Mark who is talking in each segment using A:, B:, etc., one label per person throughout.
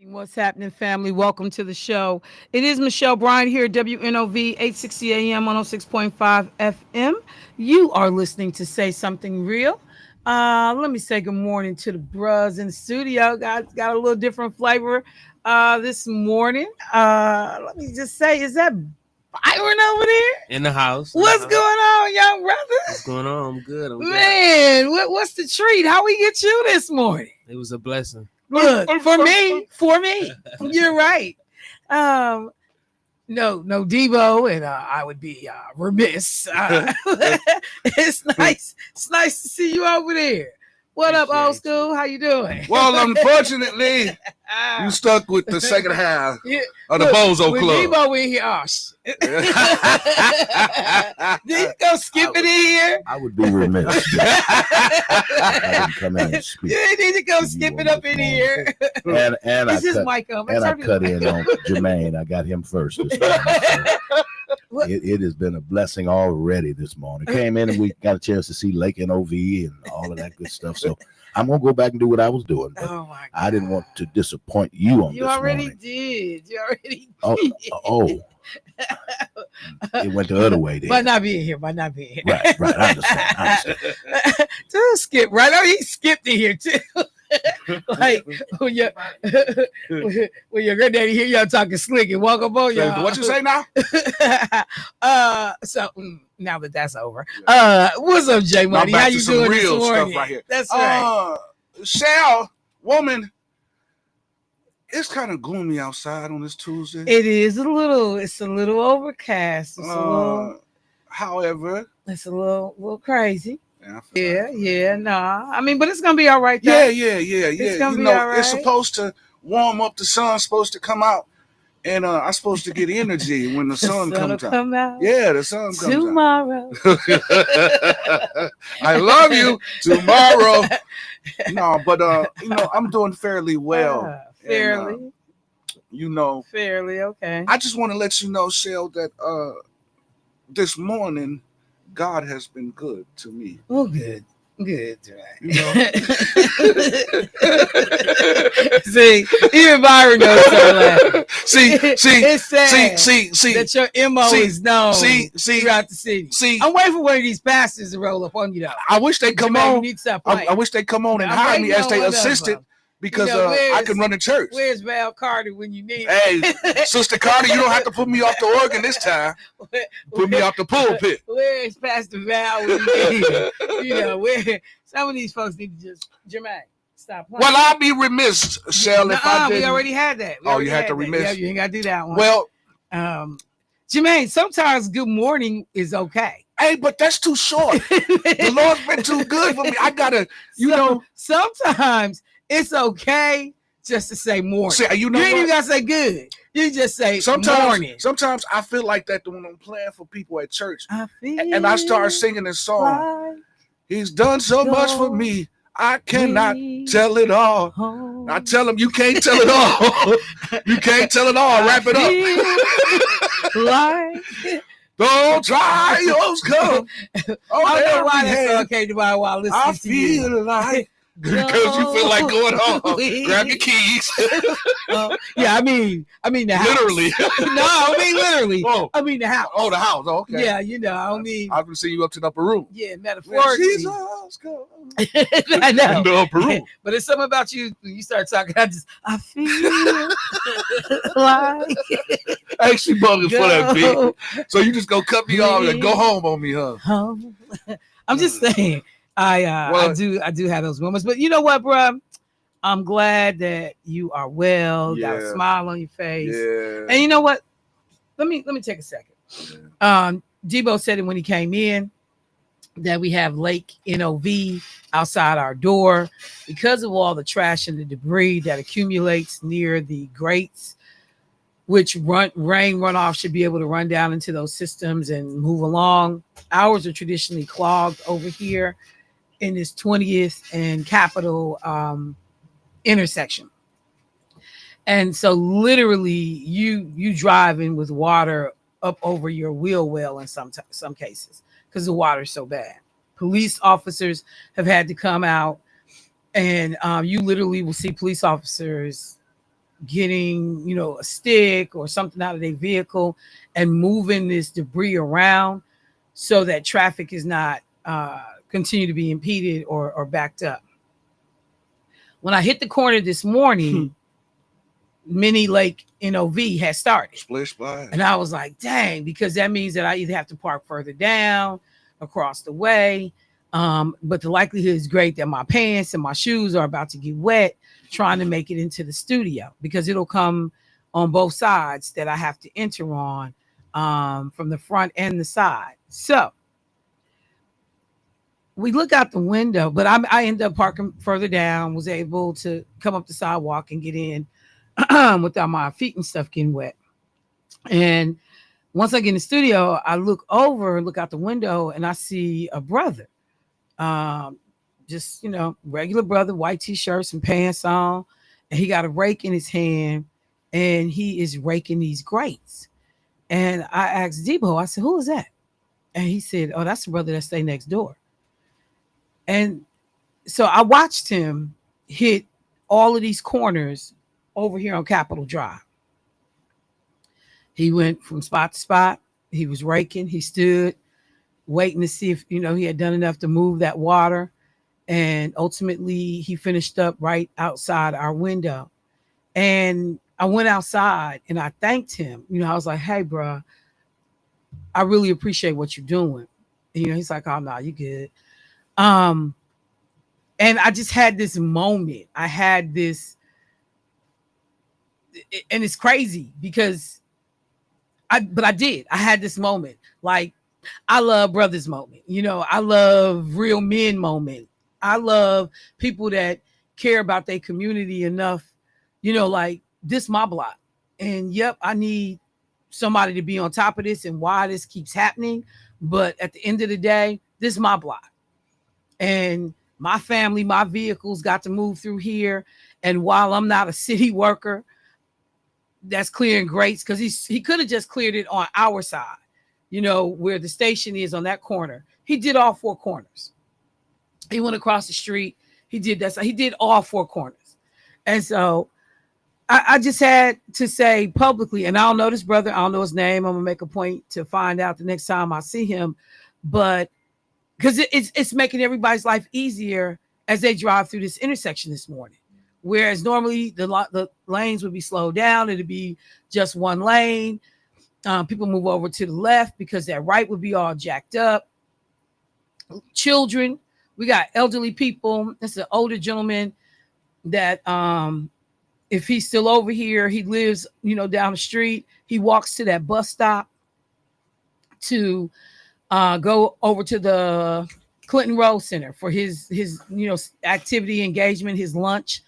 A: What's happening, family? Welcome to the show. It is Michelle Bryant here, WNOV 860 AM 106.5 FM. You are listening to Say Something Real. Let me say good morning to the bros in the studio. Got a little different flavor this morning. Let me just say, is that Byron over there?
B: In the house.
A: What's going on, young brother?
B: What's going on? I'm good.
A: Man, what's the treat? How we get you this morning?
B: It was a blessing.
A: Look, for me, you're right. No, Debo, and I would be remiss. It's nice to see you over there. What up, old school? How you doing?
C: Well, unfortunately, you stuck with the second half of the Bozo
A: with
C: Club.
A: Debo in here, oh shit. Did you go skip it in here?
D: I would be remiss. I didn't come in and speak.
A: You need to go skip it up in here.
D: And I
A: Is this
D: cut,
A: mic on?
D: and I cut in on Jermaine. I got him first this time. So it has been a blessing already this morning. Came in and we got a chance to see Lake and OV and all of that good stuff. So I'm gonna go back and do what I was doing. But
A: Oh my God.
D: I didn't want to disappoint you on
A: You
D: this
A: already
D: morning.
A: did. You already
D: Oh, it went the other way then.
A: Might not be in here. Right.
D: I understand.
A: Dude, skip right. Oh, he skipped in here too. Like when your granddaddy hear y'all talking slick and walk up on y'all.
C: What you say now?
A: So now that that's over, what's up, J Money?
C: Now back
A: How
C: to
A: you
C: some
A: doing
C: real
A: this morning?
C: stuff right here.
A: That's right.
C: Shell, woman, it's kind of gloomy outside on this Tuesday.
A: It is a little. It's a little overcast.
C: However,
A: It's a little crazy.
C: I feel like-
A: Yeah. Nah. I mean, but it's gonna be all right. Though.
C: Yeah.
A: It's gonna be
C: You know,
A: all right.
C: it's supposed to warm up. The sun's supposed to come out, and I'm supposed to get energy when the sun
A: The sun will
C: comes out.
A: come out.
C: Yeah, the sun comes
A: Tomorrow.
C: out. I love you tomorrow. No, but you know, I'm doing fairly well.
A: Fairly.
C: And, you know,
A: Fairly, okay.
C: I just want to let you know, Shell, that this morning God has been good to me.
A: Oh, good. Good, right.
C: You know,
A: See, even Byron knows that.
C: see,
A: It's sad
C: see,
A: that your MO is known
C: see,
A: throughout the city.
C: see.
A: I'm waiting for one of these pastors to roll up on you, though.
C: I wish they come
A: Jermaine, you
C: on.
A: need to stop playing.
C: I wish they come on and
A: I'm
C: hire me
A: waiting
C: as
A: on
C: their
A: one of
C: assistant
A: them.
C: because
A: You know,
C: I can run the church.
A: Where's Val Carter when you need
C: Hey, Sister Carter, you don't have to put me off the organ this time. Put me off the pulpit.
A: Where is Pastor Val when you need him? You know, where some of these folks need to just, Jermaine, stop playing.
C: Well, I'd be remiss, Shell, if I didn't.
A: We already had that.
C: You had to remiss.
A: Yeah, you ain't got to do that one.
C: Well,
A: Jermaine, sometimes good morning is okay.
C: hey, but that's too short. The Lord's been too good for me. I gotta,
A: sometimes it's okay just to say morning.
C: See, you
A: You ain't even
C: what?
A: gotta say good. You just say morning.
C: Sometimes I feel like that when I'm playing for people at church,
A: I feel
C: and I start singing this song.
A: like
C: He's done so much for me. I cannot tell it all.
A: home.
C: I tell him you can't tell it all. You can't tell it all. Wrap it up.
A: Like
C: Don't trials come.
A: I don't know why that song came to mind while listening
C: I
A: to you.
C: feel like because you feel like going home. Grab your keys.
A: Yeah, I mean the house.
C: Literally.
A: No, I mean literally.
C: Oh.
A: I mean the house.
C: Oh, the house. Oh, okay.
A: Yeah, you know, I mean,
C: I've been seeing you up to the upper room.
A: yeah, metaphorically.
C: Jesus, come.
A: I know.
C: In the upper room.
A: But it's something about you when you start talking. I feel like
C: I actually bugging for that
A: go
C: bitch. So you just go cut me off and go home on me, huh?
A: home. I'm just saying, I do have those moments. But you know what, bro? I'm glad that you are well. Got a
C: Yeah.
A: smile on your face.
C: Yeah.
A: And you know what? Let me take a second. Debo said it when he came in that we have Lake NOV outside our door because of all the trash and the debris that accumulates near the grates, which rain runoff should be able to run down into those systems and move along. Ours are traditionally clogged over here in this 20th and Capitol intersection. And so literally you driving with water up over your wheel well in some cases because the water is so bad. Police officers have had to come out, and you literally will see police officers getting, a stick or something out of their vehicle and moving this debris around so that traffic is not continue to be impeded or backed up. When I hit the corner this morning, Mini Lake NOV had started.
C: Splish splash.
A: And I was like, dang, because that means that I either have to park further down, across the way. But the likelihood is great that my pants and my shoes are about to get wet trying to make it into the studio, because it'll come on both sides that I have to enter on, from the front and the side. So we look out the window, but I ended up parking further down, was able to come up the sidewalk and get in without my feet and stuff getting wet. And once I get in the studio, I look over and look out the window and I see a brother, just, regular brother, white t-shirt, some pants on, and he got a rake in his hand and he is raking these grates. And I asked Debo, I said, who is that? And he said, oh, that's the brother that stay next door. And so I watched him hit all of these corners over here on Capitol Drive. He went from spot to spot. He was raking. He stood waiting to see if, he had done enough to move that water. And ultimately, he finished up right outside our window. And I went outside and I thanked him. I was like, hey, bro, I really appreciate what you're doing. And, he's like, oh, no, you good. And I just had this moment. I had this, and it's crazy because I had this moment. Like, I love brothers moment. I love real men moment. I love people that care about their community enough, like this my block. And yep, I need somebody to be on top of this and why this keeps happening. But at the end of the day, this is my block. And my family, my vehicles got to move through here. And while I'm not a city worker that's clearing grates, because he could have just cleared it on our side, where the station is on that corner. He did all four corners. He went across the street. He did that. So he did all four corners. And so I just had to say publicly, and I don't know this brother. I don't know his name. I'm going to make a point to find out the next time I see him. But because it's making everybody's life easier as they drive through this intersection this morning. Whereas normally the lanes would be slowed down. It'd be just one lane. People move over to the left because that right would be all jacked up. Children, we got elderly people. It's an older gentleman that if he's still over here, he lives, down the street. He walks to that bus stop to go over to the Clinton Rose Center for his activity engagement, his lunch,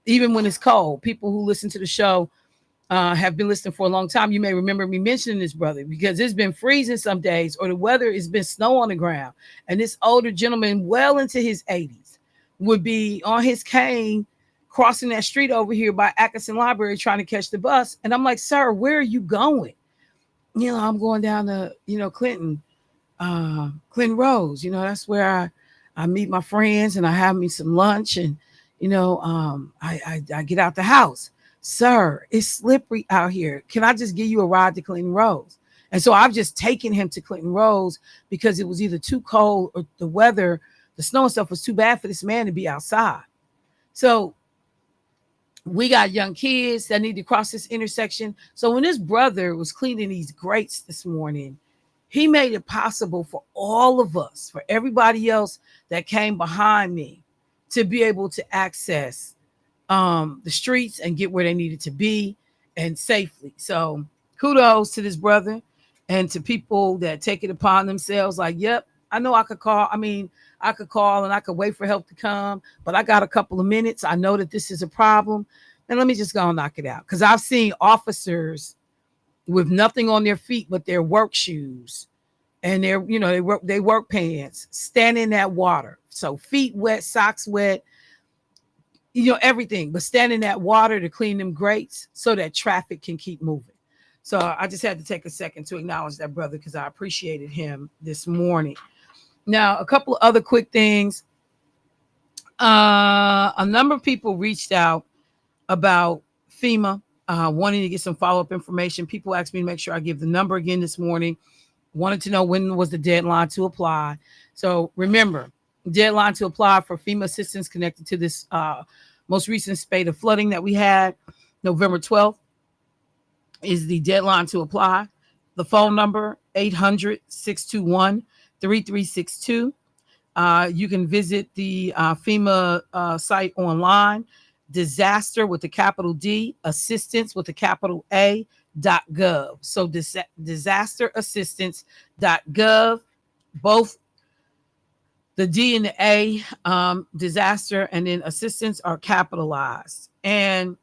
A: even when it's cold. People who listen to the show have been listening for a long time. You may remember me mentioning this brother because it's been freezing some days, or the weather has been snow on the ground. And this older gentleman, well into his 80s, would be on his cane crossing that street over here by Atkinson Library trying to catch the bus. And I'm like, sir, where are you going? I'm going down to, Clinton Rose. That's where I meet my friends and I have me some lunch and, I get out the house. Sir, it's slippery out here. Can I just give you a ride to Clinton Rose? And so I've just taken him to Clinton Rose because it was either too cold or the weather, the snow and stuff was too bad for this man to be outside. So we got young kids that need to cross this intersection. So when this brother was cleaning these grates this morning, he made it possible for all of us, for everybody else that came behind me, to be able to access the streets and get where they needed to be and safely. So kudos to this brother and to people that take it upon themselves. Like, yep, I know I could call. I could call and I could wait for help to come, but I got a couple of minutes. I know that this is a problem. And let me just go and knock it out. Because I've seen officers with nothing on their feet but their work shoes and their, they work pants, stand in that water. So feet wet, socks wet, everything, but stand in that water to clean them grates so that traffic can keep moving. So I just had to take a second to acknowledge that brother because I appreciated him this morning. Now, a couple of other quick things. A number of people reached out about FEMA wanting to get some follow-up information. People asked me to make sure I give the number again this morning. Wanted to know when was the deadline to apply. So remember, deadline to apply for FEMA assistance connected to this most recent spate of flooding that we had, November 12th, is the deadline to apply. The phone number, 800-621-3362. You can visit the FEMA site online, disaster with the capital D, assistance with the capital A.gov. So disasterassistance.gov, both the D and the A, disaster, and then assistance are capitalized. And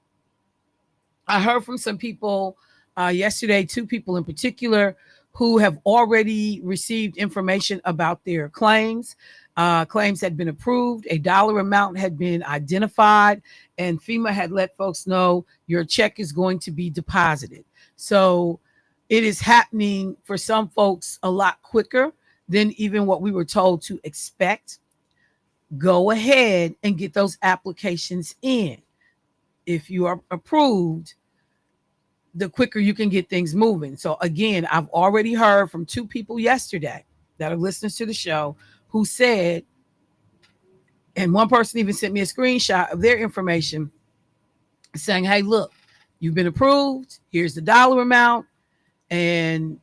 A: I heard from some people yesterday, 2 people in particular, who have already received information about their claims. Claims had been approved, a dollar amount had been identified, and FEMA had let folks know your check is going to be deposited. So it is happening for some folks a lot quicker than even what we were told to expect. Go ahead and get those applications in. If you are approved, the quicker you can get things moving. So again, I've already heard from 2 people yesterday that are listeners to the show who said, and one person even sent me a screenshot of their information saying, hey, look, you've been approved. Here's the dollar amount, and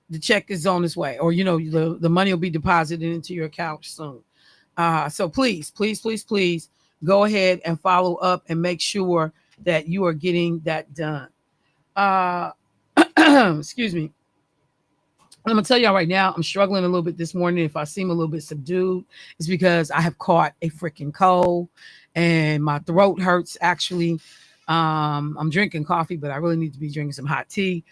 A: the check is on its way, or, the money will be deposited into your account soon. So please go ahead and follow up and make sure that you are getting that done. Excuse me. I'm gonna tell y'all right now, I'm struggling a little bit this morning. If I seem a little bit subdued, it's because I have caught a freaking cold and my throat hurts. Actually, I'm drinking coffee, but I really need to be drinking some hot tea.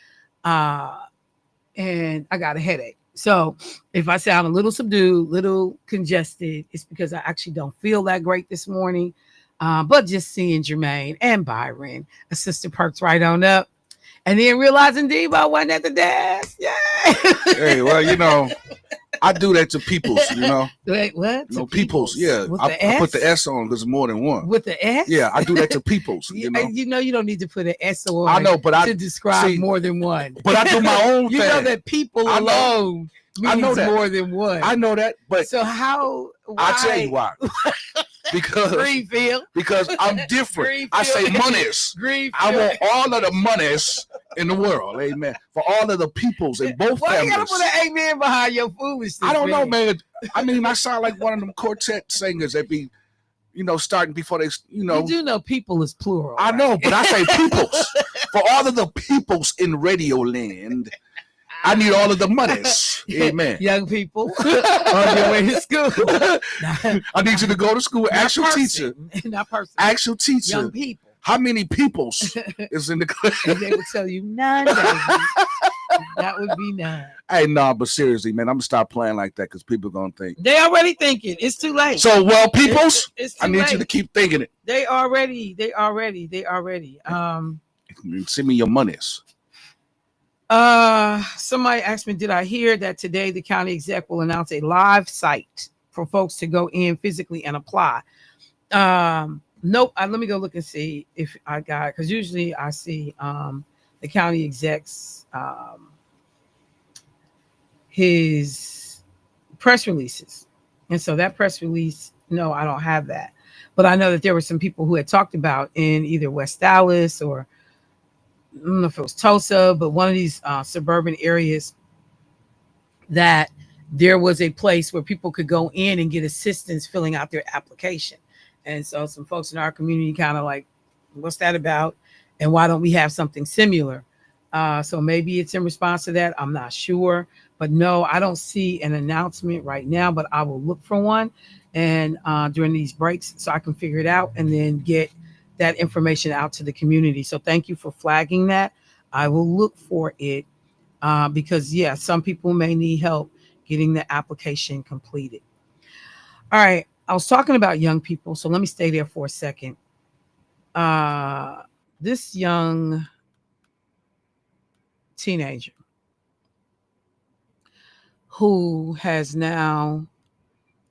A: And I got a headache. So if I sound a little subdued, little congested, it's because I actually don't feel that great this morning. But just seeing Jermaine and Byron, a sister perks right on up. And then realizing Debo wasn't at the desk. Yeah.
C: Hey, well, I do that to peoples,
A: Wait, what?
C: Peoples. Yeah. I put the S on because more than one.
A: With the S?
C: Yeah, I do that to peoples,
A: You don't need to put an S on.
C: I know, but
A: to describe more than one.
C: But I do my own thing.
A: You know that people alone means more than one.
C: I know that, but
A: so how? Why?
C: I'll tell you why. Because I'm different. I say monies. I want all of the monies in the world. Amen. For all of the peoples in both families.
A: Why you gotta put an amen behind your foolishness?
C: I don't know, man. I mean, I sound like one of them quartet singers that be, starting before they,
A: You do know people is plural.
C: I know, but I say peoples. For all of the peoples in Radio Land, I need all of the monies. Amen.
A: Young people on your way to school.
C: I need you to go to school. Actual teacher.
A: Not person.
C: Actual teacher.
A: Young people.
C: How many peoples is in the class?
A: They would tell you none, baby. That would be none.
C: Hey, but seriously, man, I'm gonna stop playing like that because people are gonna think.
A: They already thinking. It's too late.
C: So, peoples,
A: it's
C: I need you to keep thinking it.
A: They already.
C: Send me your monies.
A: Somebody asked me, did I hear that today the county exec will announce a live site for folks to go in physically and apply? Nope. Let me go look and see if I got it, because usually I see the county exec's his press releases, and so that press release, no, I don't have that, but I know that there were some people who had talked about in either West Dallas or I don't know if it was Tulsa, but one of these suburban areas, that there was a place where people could go in and get assistance filling out their application. And so some folks in our community kind of like, what's that about? And why don't we have something similar? So maybe it's in response to that. I'm not sure. But no, I don't see an announcement right now, but I will look for one and during these breaks so I can figure it out and then get that information out to the community. So thank you for flagging that. I will look for it because, yeah, some people may need help getting the application completed. All right. I was talking about young people, so let me stay there for a second. This young teenager who has now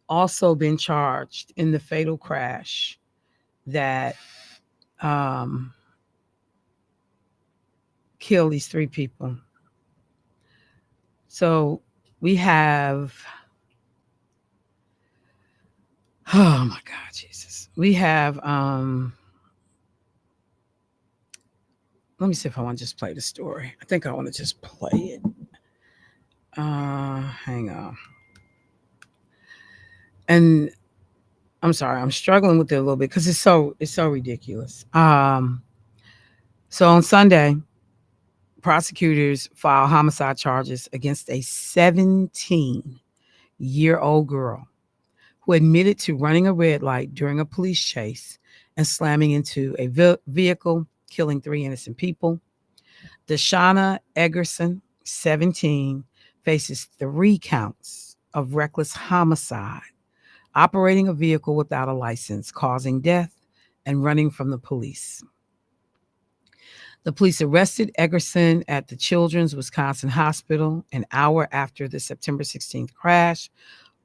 A: also been charged in the fatal crash that kill these 3 people. So we have, oh my God, Jesus. We have, let me see if I want to just play the story. I think I want to just play it. Hang on. And I'm sorry, I'm struggling with it a little bit because it's so ridiculous. So on Sunday, prosecutors filed homicide charges against a 17-year-old girl who admitted to running a red light during a police chase and slamming into a vehicle, killing 3 innocent people. Deshauna Eggerson, 17, faces 3 counts of reckless homicide, operating a vehicle without a license, causing death, and running from the police. The police arrested Eggerson at the Children's Wisconsin Hospital an hour after the September 16th crash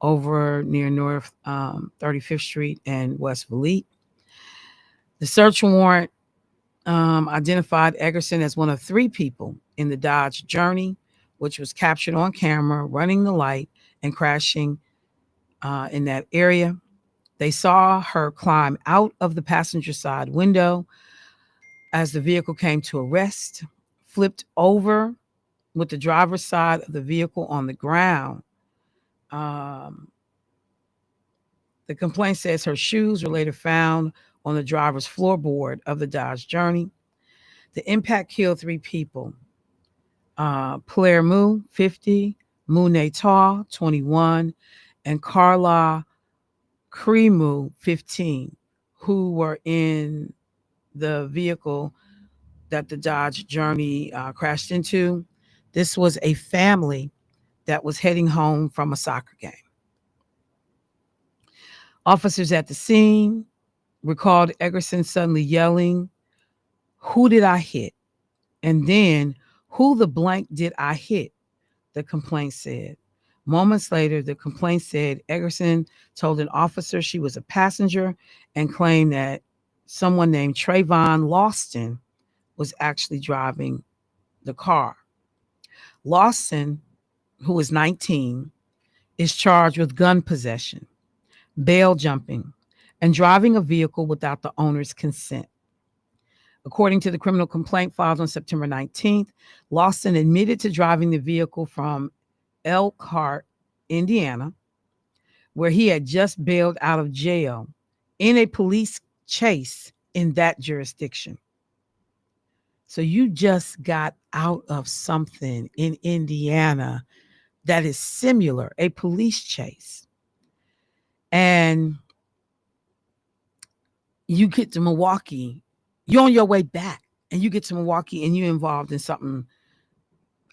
A: over near North 35th Street and West Valete. The search warrant identified Eggerson as one of 3 people in the Dodge Journey, which was captured on camera running the light and crashing in that area. They saw her climb out of the passenger side window as the vehicle came to a rest, flipped over with the driver's side of the vehicle on the ground. The complaint says her shoes were later found on the driver's floorboard of the Dodge Journey. The impact killed 3 people. Claire Moo, 50, Moune Taw, 21, and Carla Krimu, 15, who were in the vehicle that the Dodge Journey crashed into. This was a family that was heading home from a soccer game. Officers at the scene recalled Eggerson suddenly yelling, "Who did I hit?" And then, "Who the blank did I hit?" the complaint said. Moments later, the complaint said Eggerson told an officer she was a passenger and claimed that someone named Trayvon Lawson was actually driving the car. Lawson, who was 19, is charged with gun possession, bail jumping, and driving a vehicle without the owner's consent. According to the criminal complaint filed on September 19th, Lawson admitted to driving the vehicle from Elkhart, Indiana, where he had just bailed out of jail in a police chase in that jurisdiction. So you just got out of something in Indiana that is similar, a police chase. And you get to Milwaukee, you're on your way back, and you get to Milwaukee and you're involved in something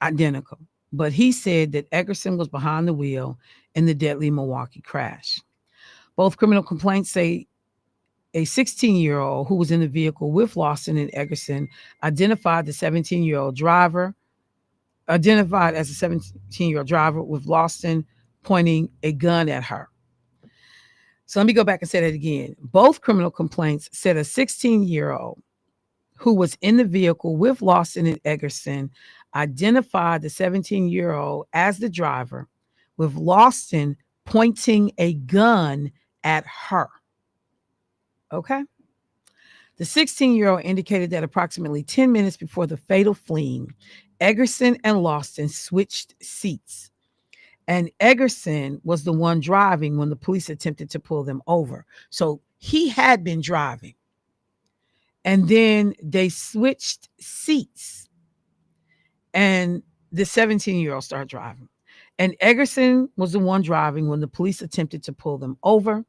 A: identical. But he said that Eggerson was behind the wheel in the deadly Milwaukee crash. Both criminal complaints say a 16-year-old who was in the vehicle with Lawson and Eggerson identified as a 17-year-old driver with Lawson pointing a gun at her. So let me go back and say that again. Both criminal complaints said a 16-year-old who was in the vehicle with Lawson and Eggerson identified the 17-year-old as the driver, with Lawson pointing a gun at her. Okay? The 16-year-old indicated that approximately 10 minutes before the fatal fleeing, Eggerson and Lawson switched seats. And Eggerson was the one driving when the police attempted to pull them over. So he had been driving. And then they switched seats. And the 17-year-old started driving. And Eggerson was the one driving when the police attempted to pull them over.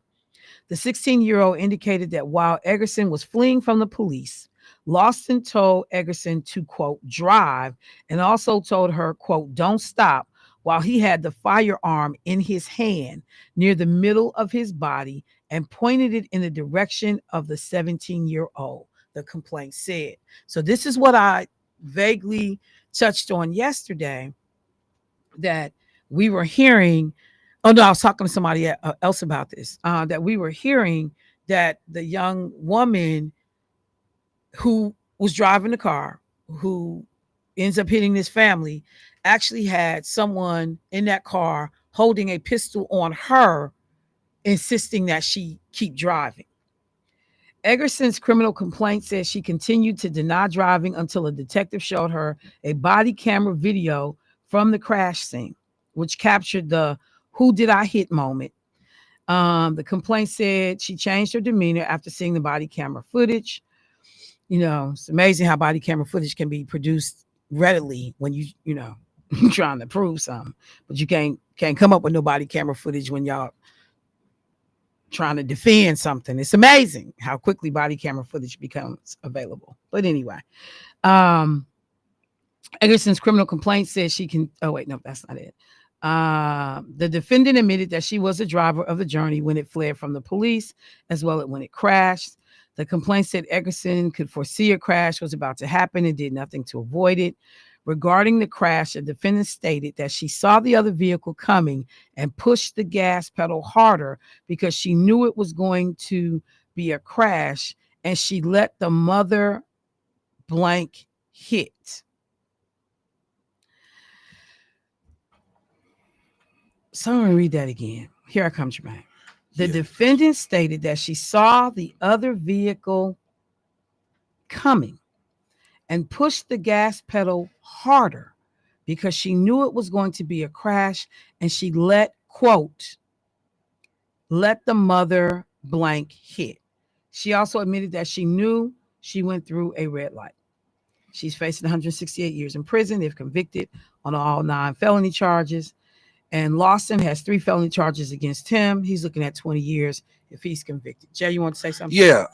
A: The 16-year-old indicated that while Eggerson was fleeing from the police, Lawson told Eggerson to, quote, drive, and also told her, quote, don't stop, while he had the firearm in his hand near the middle of his body and pointed it in the direction of the 17-year-old, the complaint said. So this is what I vaguely touched on yesterday, that we were hearing. Oh, no, I was talking to somebody else about this, that we were hearing that the young woman who was driving the car, who ends up hitting this family, actually had someone in that car holding a pistol on her, insisting that she keep driving. Eggerson's criminal complaint says she continued to deny driving until a detective showed her a body camera video from the crash scene, which captured the "who did I hit" moment. The complaint said she changed her demeanor after seeing the body camera footage. It's amazing how body camera footage can be produced readily when you're trying to prove something, but you can't come up with no body camera footage when y'all trying to defend something. It's amazing how quickly body camera footage becomes available. But anyway, Eggerson's criminal complaint says she can. Oh wait, no, that's not it. The defendant admitted that she was the driver of the journey when it fled from the police, as well as when it crashed. The complaint said Eggerson could foresee a crash was about to happen and did nothing to avoid it. Regarding the crash, the defendant stated that she saw the other vehicle coming and pushed the gas pedal harder because she knew it was going to be a crash, and she let the mother blank hit. So I'm going to read that again. Here I come, Jermaine. The defendant stated that she saw the other vehicle coming and pushed the gas pedal harder because she knew it was going to be a crash, and she let the mother blank hit. She also admitted that she knew she went through a red light. She's facing 168 years in prison if convicted on all 9 felony charges. And Lawson has 3 felony charges against him. He's looking at 20 years if he's convicted. Jay, you want to say something?
C: Yeah.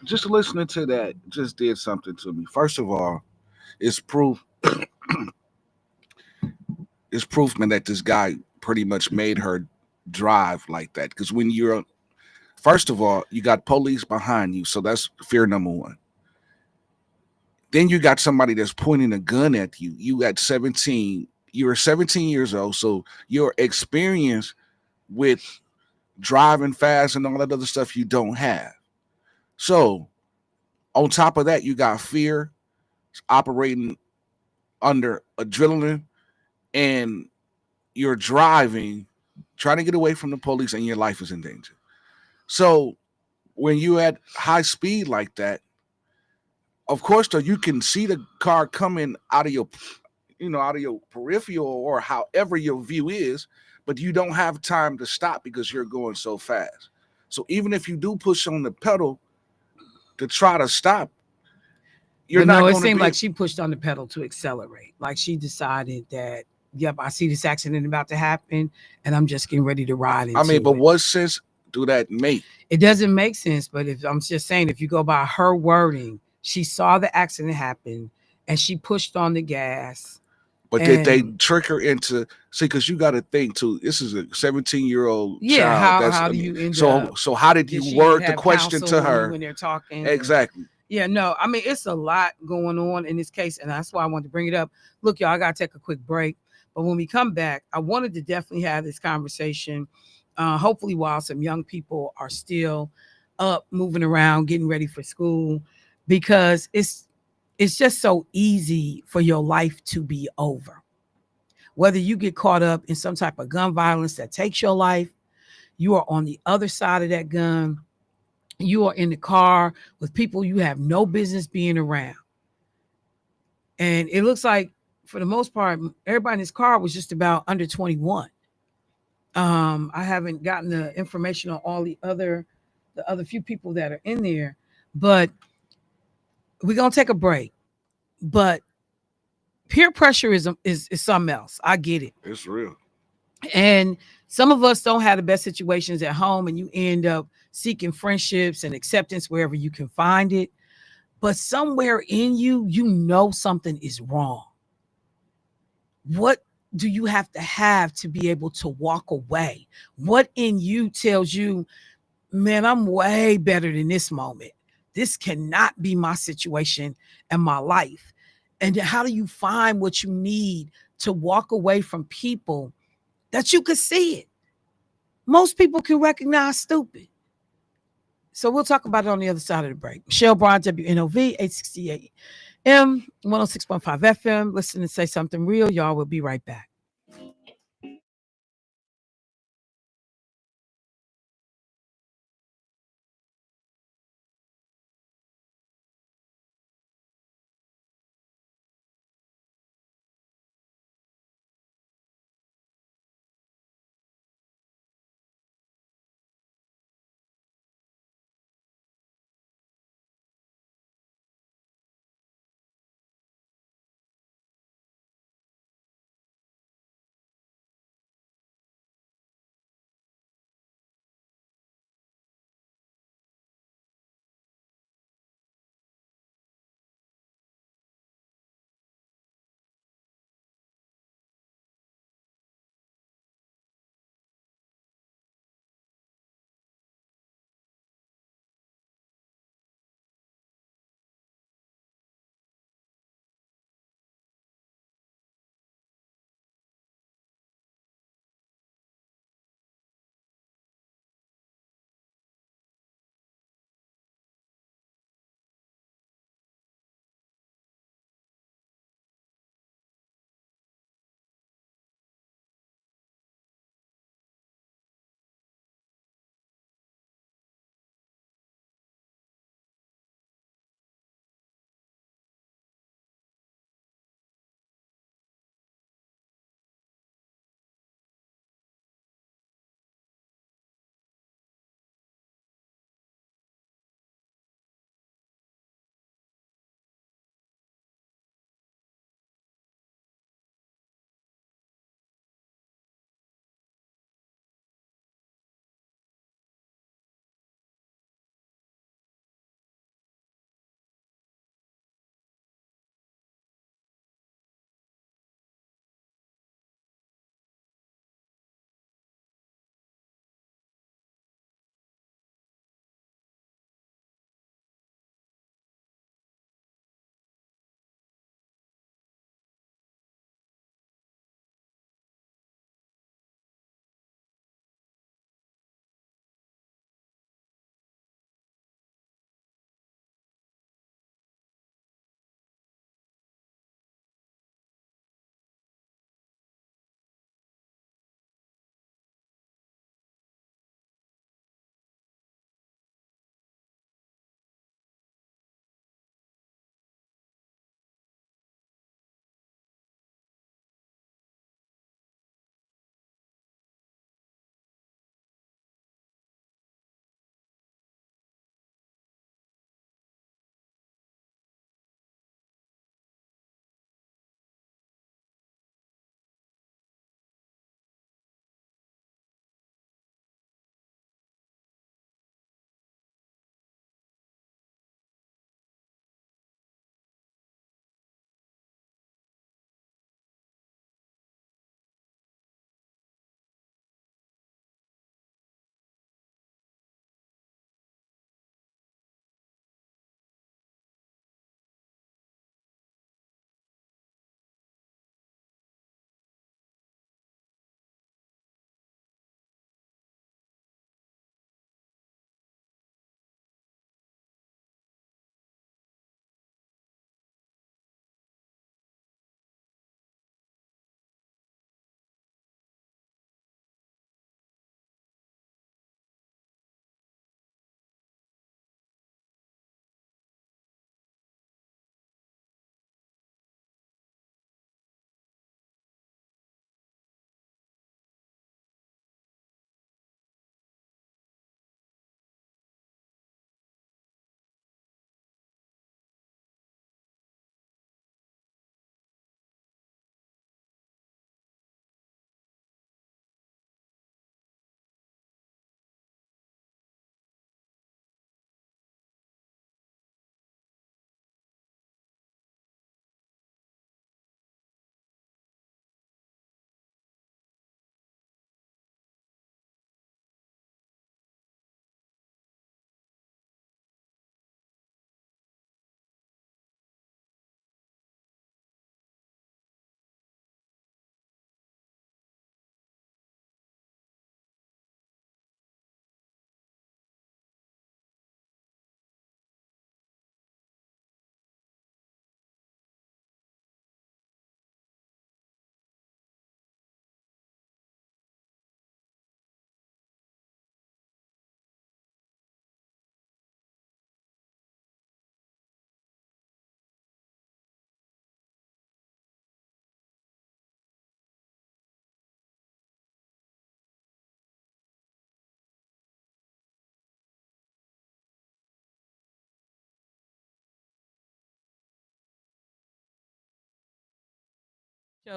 C: Just listening to that just did something to me. First of all, it's proof. It's proof, man, that this guy pretty much made her drive like that. Because when you're, first of all, you got police behind you, so that's fear number one. Then you got somebody that's pointing a gun at you. You got 17. You're 17 years old, so your experience with driving fast and all that other stuff you don't have. So on top of that, you got fear operating under adrenaline, and you're driving, trying to get away from the police, and your life is in danger. So when you're at high speed like that, of course, though, you can see the car coming out of your peripheral or however your view is, but you don't have time to stop because you're going so fast. So even if you do push on the pedal to try to stop, you're not going to.
A: It seemed like she pushed on the pedal to accelerate. Like she decided that, yep, I see this accident about to happen, and I'm just getting ready to ride into it.
C: But what sense do that make?
A: It doesn't make sense. But if I'm just saying, if you go by her wording, she saw the accident happen and she pushed on the gas.
C: But did they trick her into, see, because you got to think too, this is a 17-year-old child.
A: How do you end up?
C: So how did you word the question to her
A: when they're talking?
C: Exactly.
A: Yeah, no, I mean, it's a lot going on in this case, and that's why I wanted to bring it up. Look, y'all, I got to take a quick break. But when we come back, I wanted to definitely have this conversation, hopefully while some young people are still up, moving around, getting ready for school, because it's just so easy for your life to be over. Whether you get caught up in some type of gun violence that takes your life, you are on the other side of that gun, you are in the car with people you have no business being around. And it looks like, for the most part, everybody in this car was just about under 21. I haven't gotten the information on all the other few people that are in there, but we're going to take a break. But peer pressure is something else. I get it.
C: It's real.
A: And some of us don't have the best situations at home, and you end up seeking friendships and acceptance wherever you can find it. But somewhere in you, you know something is wrong. What do you have to be able to walk away? What in you tells you, man, I'm way better than this moment. This cannot be my situation and my life. And how do you find what you need to walk away from people that you could see it? Most people can recognize stupid. So we'll talk about it on the other side of the break. Michelle Bryant, WNOV, 868 AM 106.5 FM. Listen and say something real. Y'all will be right back.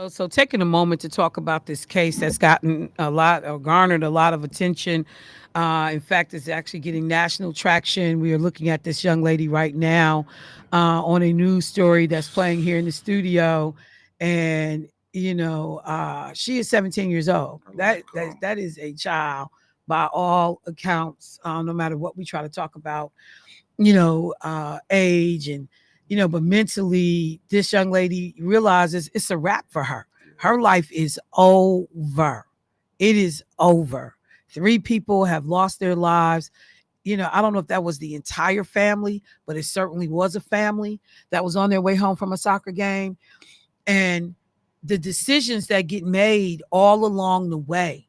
A: So taking a moment to talk about this case that's gotten a lot or garnered a lot of attention. In fact, it's actually getting national traction. We are looking at this young lady right now on a news story that's playing here in the studio. And, she is 17 years old. That is a child by all accounts, no matter what we try to talk about, age and but mentally, this young lady realizes it's a wrap for her. Her life is over. It is over. 3 people have lost their lives. I don't know if that was the entire family, but it certainly was a family that was on their way home from a soccer game. And the decisions that get made all along the way,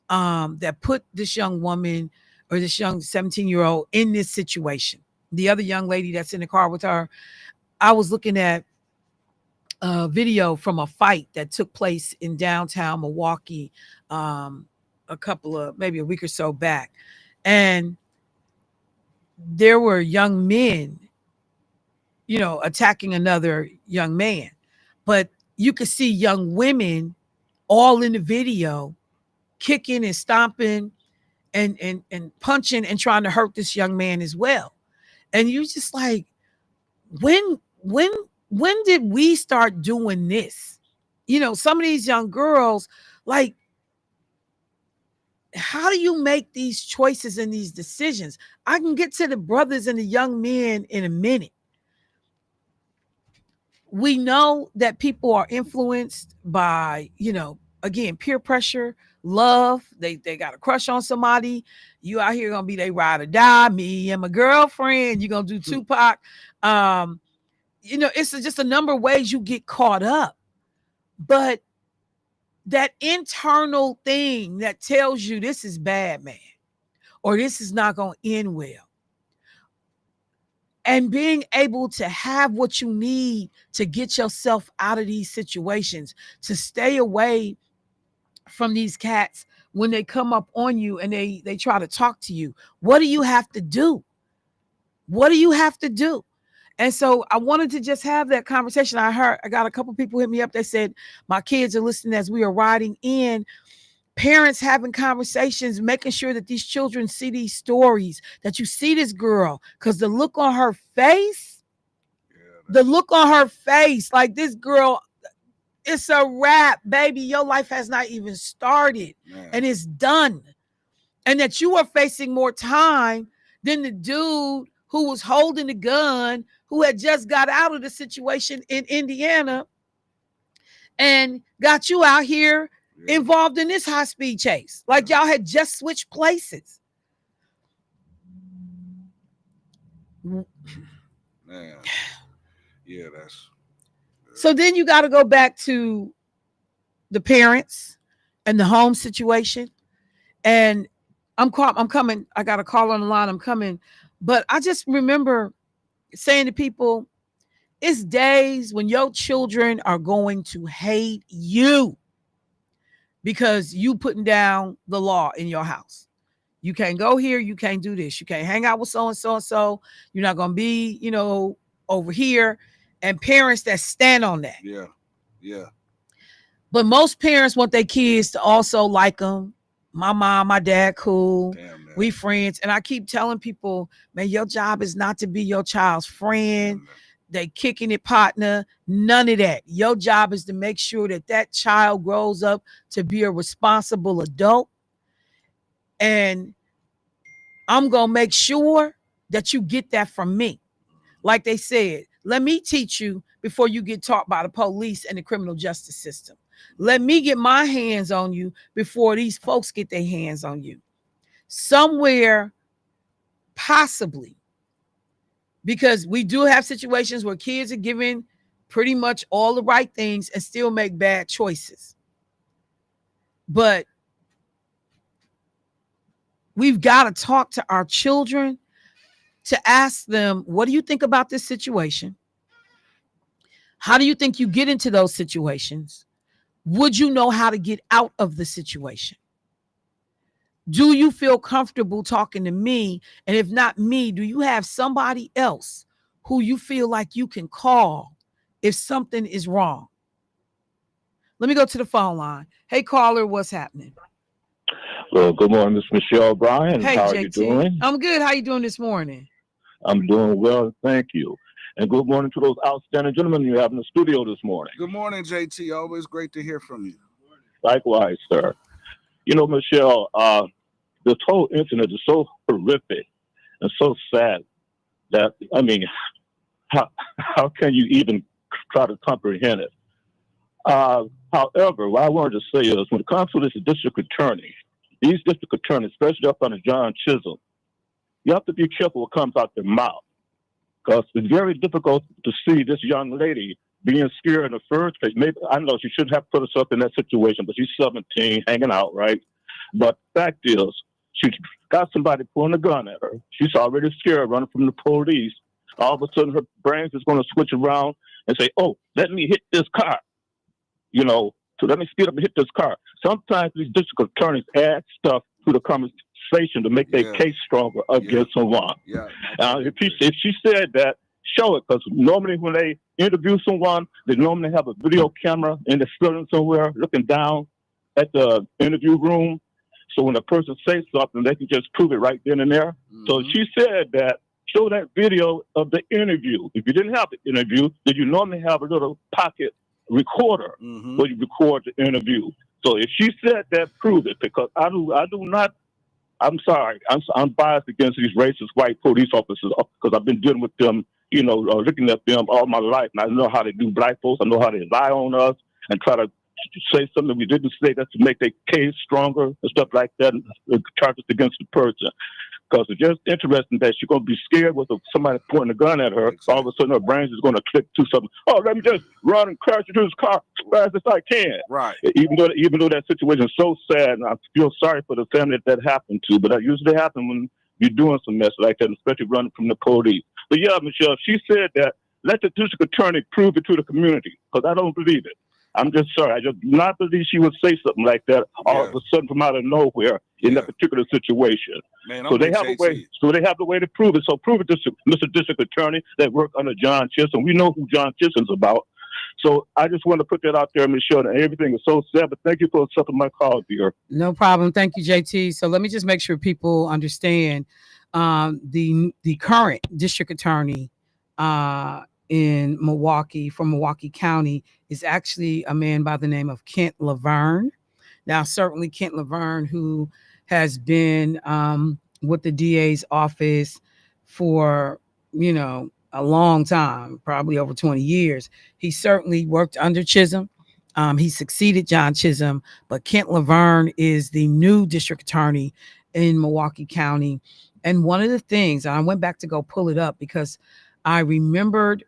A: that put this young woman or this young 17-year-old in this situation. The other young lady that's in the car with her, I was looking at a video from a fight that took place in downtown Milwaukee maybe a week or so back. And there were young men, attacking another young man. But you could see young women all in the video kicking and stomping and punching and trying to hurt this young man as well. And you just like, when did we start doing this? Some of these young girls, like, how do you make these choices and these decisions? I can get to the brothers and the young men in a minute. We know that people are influenced by, again, peer pressure, love. They got a crush on somebody. You out here gonna be they ride or die. Me and my girlfriend. You're gonna do Tupac. It's just a number of ways you get caught up. But that internal thing that tells you this is bad, man, or this is not going to end well. And being able to have what you need to get yourself out of these situations, to stay away from these cats when they come up on you and they try to talk to you. What do you have to do? What do you have to do? And so I wanted to just have that conversation. I got a couple people hit me up. They said, my kids are listening as we are riding in. Parents having conversations, making sure that these children see these stories, that you see this girl, because the look on her face, like this girl, it's a wrap, baby. Your life has not even started, and it's done. And that you are facing more time than the dude who was holding the gun, who had just got out of the situation in Indiana and got you out here involved in this high-speed chase. Like y'all had just switched places.
C: Man. Yeah,
A: So then you got to go back to the parents and the home situation. And I'm coming. I got a call on the line. I'm coming. But I just remember saying to people, it's days when your children are going to hate you because you putting down the law in your house. You can't go here. You can't do this. You can't hang out with so-and-so and so. You're not going to be, over here. And parents that stand on that.
C: Yeah. Yeah.
A: But most parents want their kids to also like them. My mom, my dad, cool.
C: Damn,
A: we friends. And I keep telling people, man, your job is not to be your child's friend.
C: Damn,
A: they kicking it partner. None of that. Your job is to make sure that that child grows up to be a responsible adult. And I'm going to make sure that you get that from me. Like they said, let me teach you before you get taught by the police and the criminal justice system. Let me get my hands on you before these folks get their hands on you. Somewhere, possibly, because we do have situations where kids are given pretty much all the right things and still make bad choices. But we've got to talk to our children to ask them, what do you think about this situation? How do you think you get into those situations? Would you know how to get out of the situation? Do you feel comfortable talking to me? And if not me, do you have somebody else who you feel like you can call if something is wrong? Let me go to the phone line. Hey, caller, what's happening?
E: Well, good morning, Miss Michelle Bryant.
A: Hey,
E: How are
A: JT.
E: you doing?
A: I'm good. How you doing this morning?
E: I'm doing well, thank you. And good morning to those outstanding gentlemen you have in the studio this morning.
C: Good morning, JT. Always great to hear from you.
E: Likewise, sir. You know, Michelle, this whole incident is so horrific and so sad that, I mean, how can you even try to comprehend it? However, what I wanted to say is when it comes to this district attorney, these district attorneys, especially up under John Chisholm, you have to be careful what comes out their mouth because it's very difficult to see this young lady being scared in the first place. Maybe I know she shouldn't have put herself in that situation, but she's 17, hanging out, right? But the fact is, she got somebody pulling a gun at her. She's already scared, running from the police. All of a sudden, her brain is going to switch around and say, "Oh, let me hit this car." You know, so let me speed up and hit this car. Sometimes these district attorneys add stuff to the conversation to make their case stronger against someone.
C: Yeah.
E: If she said that, show it, because normally when they interview someone, they normally have a video camera in the building somewhere looking down at the interview room. So when a person says something, they can just prove it right then and there.
C: Mm-hmm.
E: So she said that, show that video of the interview. If you didn't have the interview, then you normally have a little pocket recorder where you record the interview. So if she said that, prove it, because I do not. I'm sorry, I'm biased against these racist white police officers because I've been dealing with them, you know, looking at them all my life, and I know how they do black folks. I know how they lie on us and try to say something we didn't say, that's to make their case stronger and stuff like that, and charges against the person. Because it's just interesting that she's going to be scared with somebody pointing a gun at her. Exactly. All of a sudden, her brain is going to click to something. Oh, let me just run and crash into this car as fast as I can.
C: Right.
E: Even though that situation is so sad, and I feel sorry for the family that happened to. But that usually happens when you're doing some mess like that, especially running from the police. But yeah, Michelle, she said that let the district attorney prove it to the community, because I don't believe it. I'm just sorry. I just do not believe she would say something like that all of a sudden from out of nowhere in that particular situation.
C: Man,
E: so they have a way. So they have a way to prove it. So prove it to Mr. District Attorney that worked under John Chisholm. We know who John Chisholm's about. So I just want to put that out there, Michelle. And everything is so sad. But thank you for accepting my call, dear.
A: No problem. Thank you, JT. So let me just make sure people understand the current district attorney in Milwaukee, from Milwaukee County, is actually a man by the name of Kent Laverne. Now, certainly Kent Laverne, who has been with the DA's office for, you know, a long time, probably over 20 years. He certainly worked under Chisholm. He succeeded John Chisholm, but Kent Laverne is the new district attorney in Milwaukee County. And one of the things, I went back to go pull it up because I remembered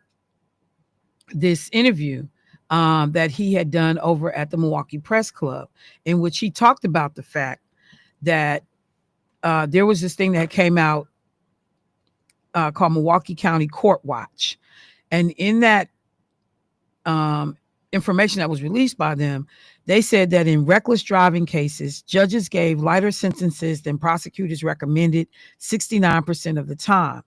A: this interview that he had done over at the Milwaukee Press Club, in which he talked about the fact that there was this thing that came out called Milwaukee County Court Watch. And in that information that was released by them, they said that in reckless driving cases, judges gave lighter sentences than prosecutors recommended 69% of the time.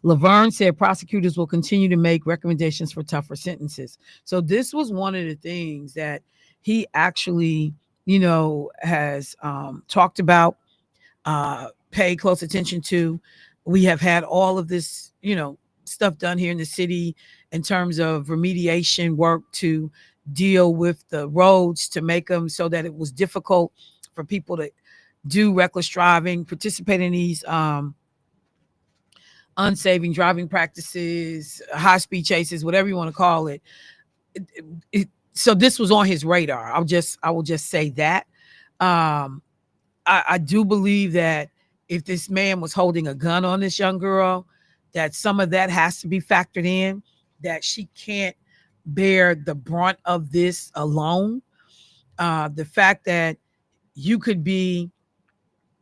A: Laverne said prosecutors will continue to make recommendations for tougher sentences. So this was one of the things that he actually, you know, has talked about, paid close attention to. We have had all of this, you know, stuff done here in the city in terms of remediation work to deal with the roads, to make them so that it was difficult for people to do reckless driving, participate in these unsaving driving practices, high speed chases, whatever you want to call it. So this was on his radar. I will just say that. I do believe that if this man was holding a gun on this young girl, that some of that has to be factored in, that she can't bear the brunt of this alone. The fact that you could be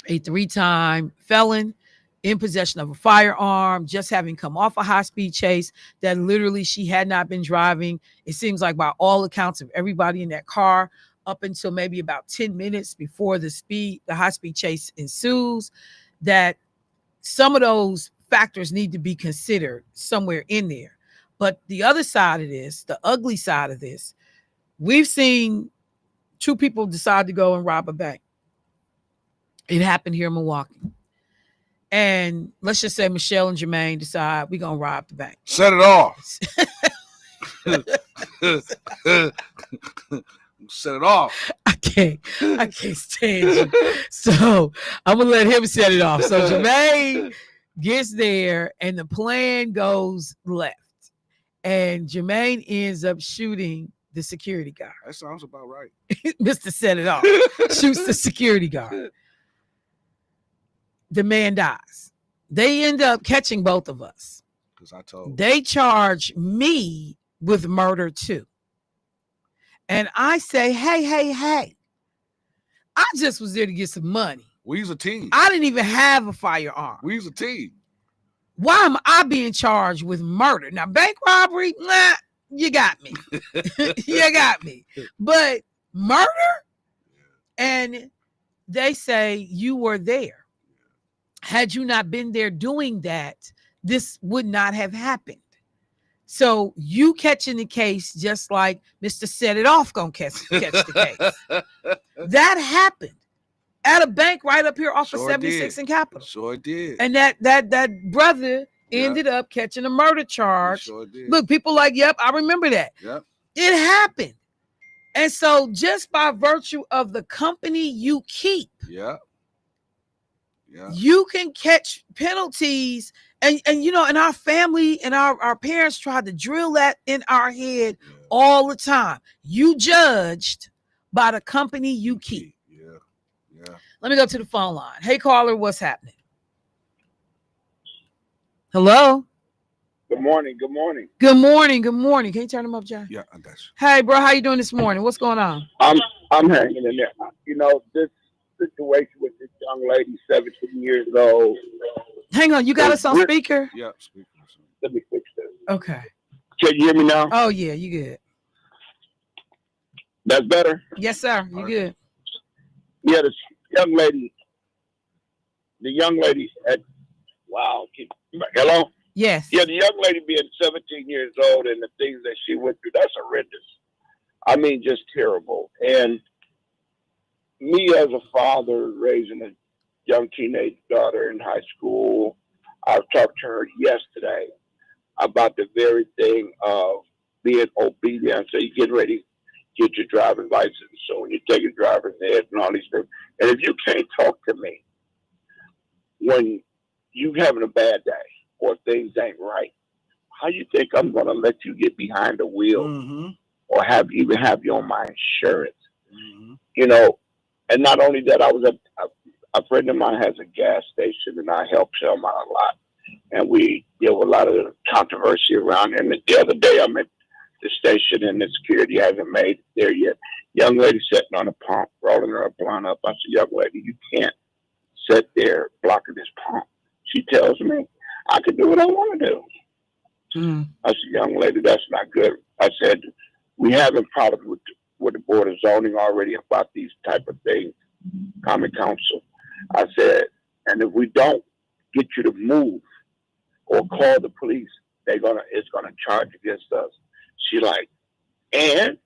A: a 3-time felon in possession of a firearm, just having come off a high-speed chase, that literally she had not been driving, it seems like, by all accounts of everybody in that car, up until maybe about 10 minutes before the high-speed chase ensues, that some of those factors need to be considered somewhere in there. But the other side of this, the ugly side of this, We've seen two people decide to go and rob a bank. It happened here in Milwaukee. And let's just say Michelle and Jermaine decide we're going to rob the bank.
C: Set it off. Set it off.
A: I can't stand you. So I'm going to let him set it off. So Jermaine gets there and the plan goes left. And Jermaine ends up shooting the security guard.
C: That sounds about right.
A: Mr. Set It Off shoots the security guard. The man dies. They end up catching both of us.
C: Because I told.
A: They charge me with murder too. And I say, hey. I just was there to get some money.
C: We's a team.
A: I didn't even have a firearm.
C: We's a team.
A: Why am I being charged with murder? Now, bank robbery, nah, you got me. You got me. But murder? And they say you were there. Had you not been there doing that, this would not have happened. So you catching the case just like Mr. Set It Off gonna catch the case. That happened at a bank right up here off of 76 and Capitol.
C: Sure did.
A: And that brother ended up catching a murder charge.
C: Sure did.
A: Look, people like, yep, I remember that.
C: Yep.
A: It happened. And so just by virtue of the company you keep,
C: Yeah.
A: you can catch penalties. And you know, and our family and our parents tried to drill that in our head all the time. You judged by the company you keep.
C: Yeah.
A: Let me go to the phone line. Hey, caller, what's happening? Hello?
F: Good morning.
A: Good morning. Can you turn them up, John?
C: Yeah, I got you.
A: Hey, bro, how you doing this morning? What's going on?
F: I'm hanging in there. You know, this situation with this young lady, 17 years old.
A: Hang on, you got us on speaker?
C: Yeah, speaker.
F: Let me fix this.
A: Okay.
F: Can you hear me now?
A: Oh, yeah, you good.
F: That's better?
A: Yes, sir. You good.
F: Yeah, this young lady, hello?
A: Yes.
F: Yeah, the young lady being 17 years old and the things that she went through, that's horrendous. I mean, just terrible. And me as a father raising a young teenage daughter in high school, I talked to her yesterday about the very thing of being obedient. So you get ready to get your driver's license. So when you take your driver's ed and all these things, and if you can't talk to me when you having a bad day or things ain't right, how you think I'm going to let you get behind the wheel or even have you on my insurance? You know, and not only that, I was a friend of mine has a gas station and I help him out a lot. And we deal with a lot of controversy around. And the other day I'm at the station and the security hasn't made it there yet. Young lady sitting on a pump, rolling her blunt up. I said, young lady, you can't sit there blocking this pump. She tells me I can do what I want to do. I said, young lady, that's not good. I said, we having problems with the Board of Zoning already about these type of things, Common Council. I said, and if we don't get you to move or call the police, it's gonna charge against us. She like, and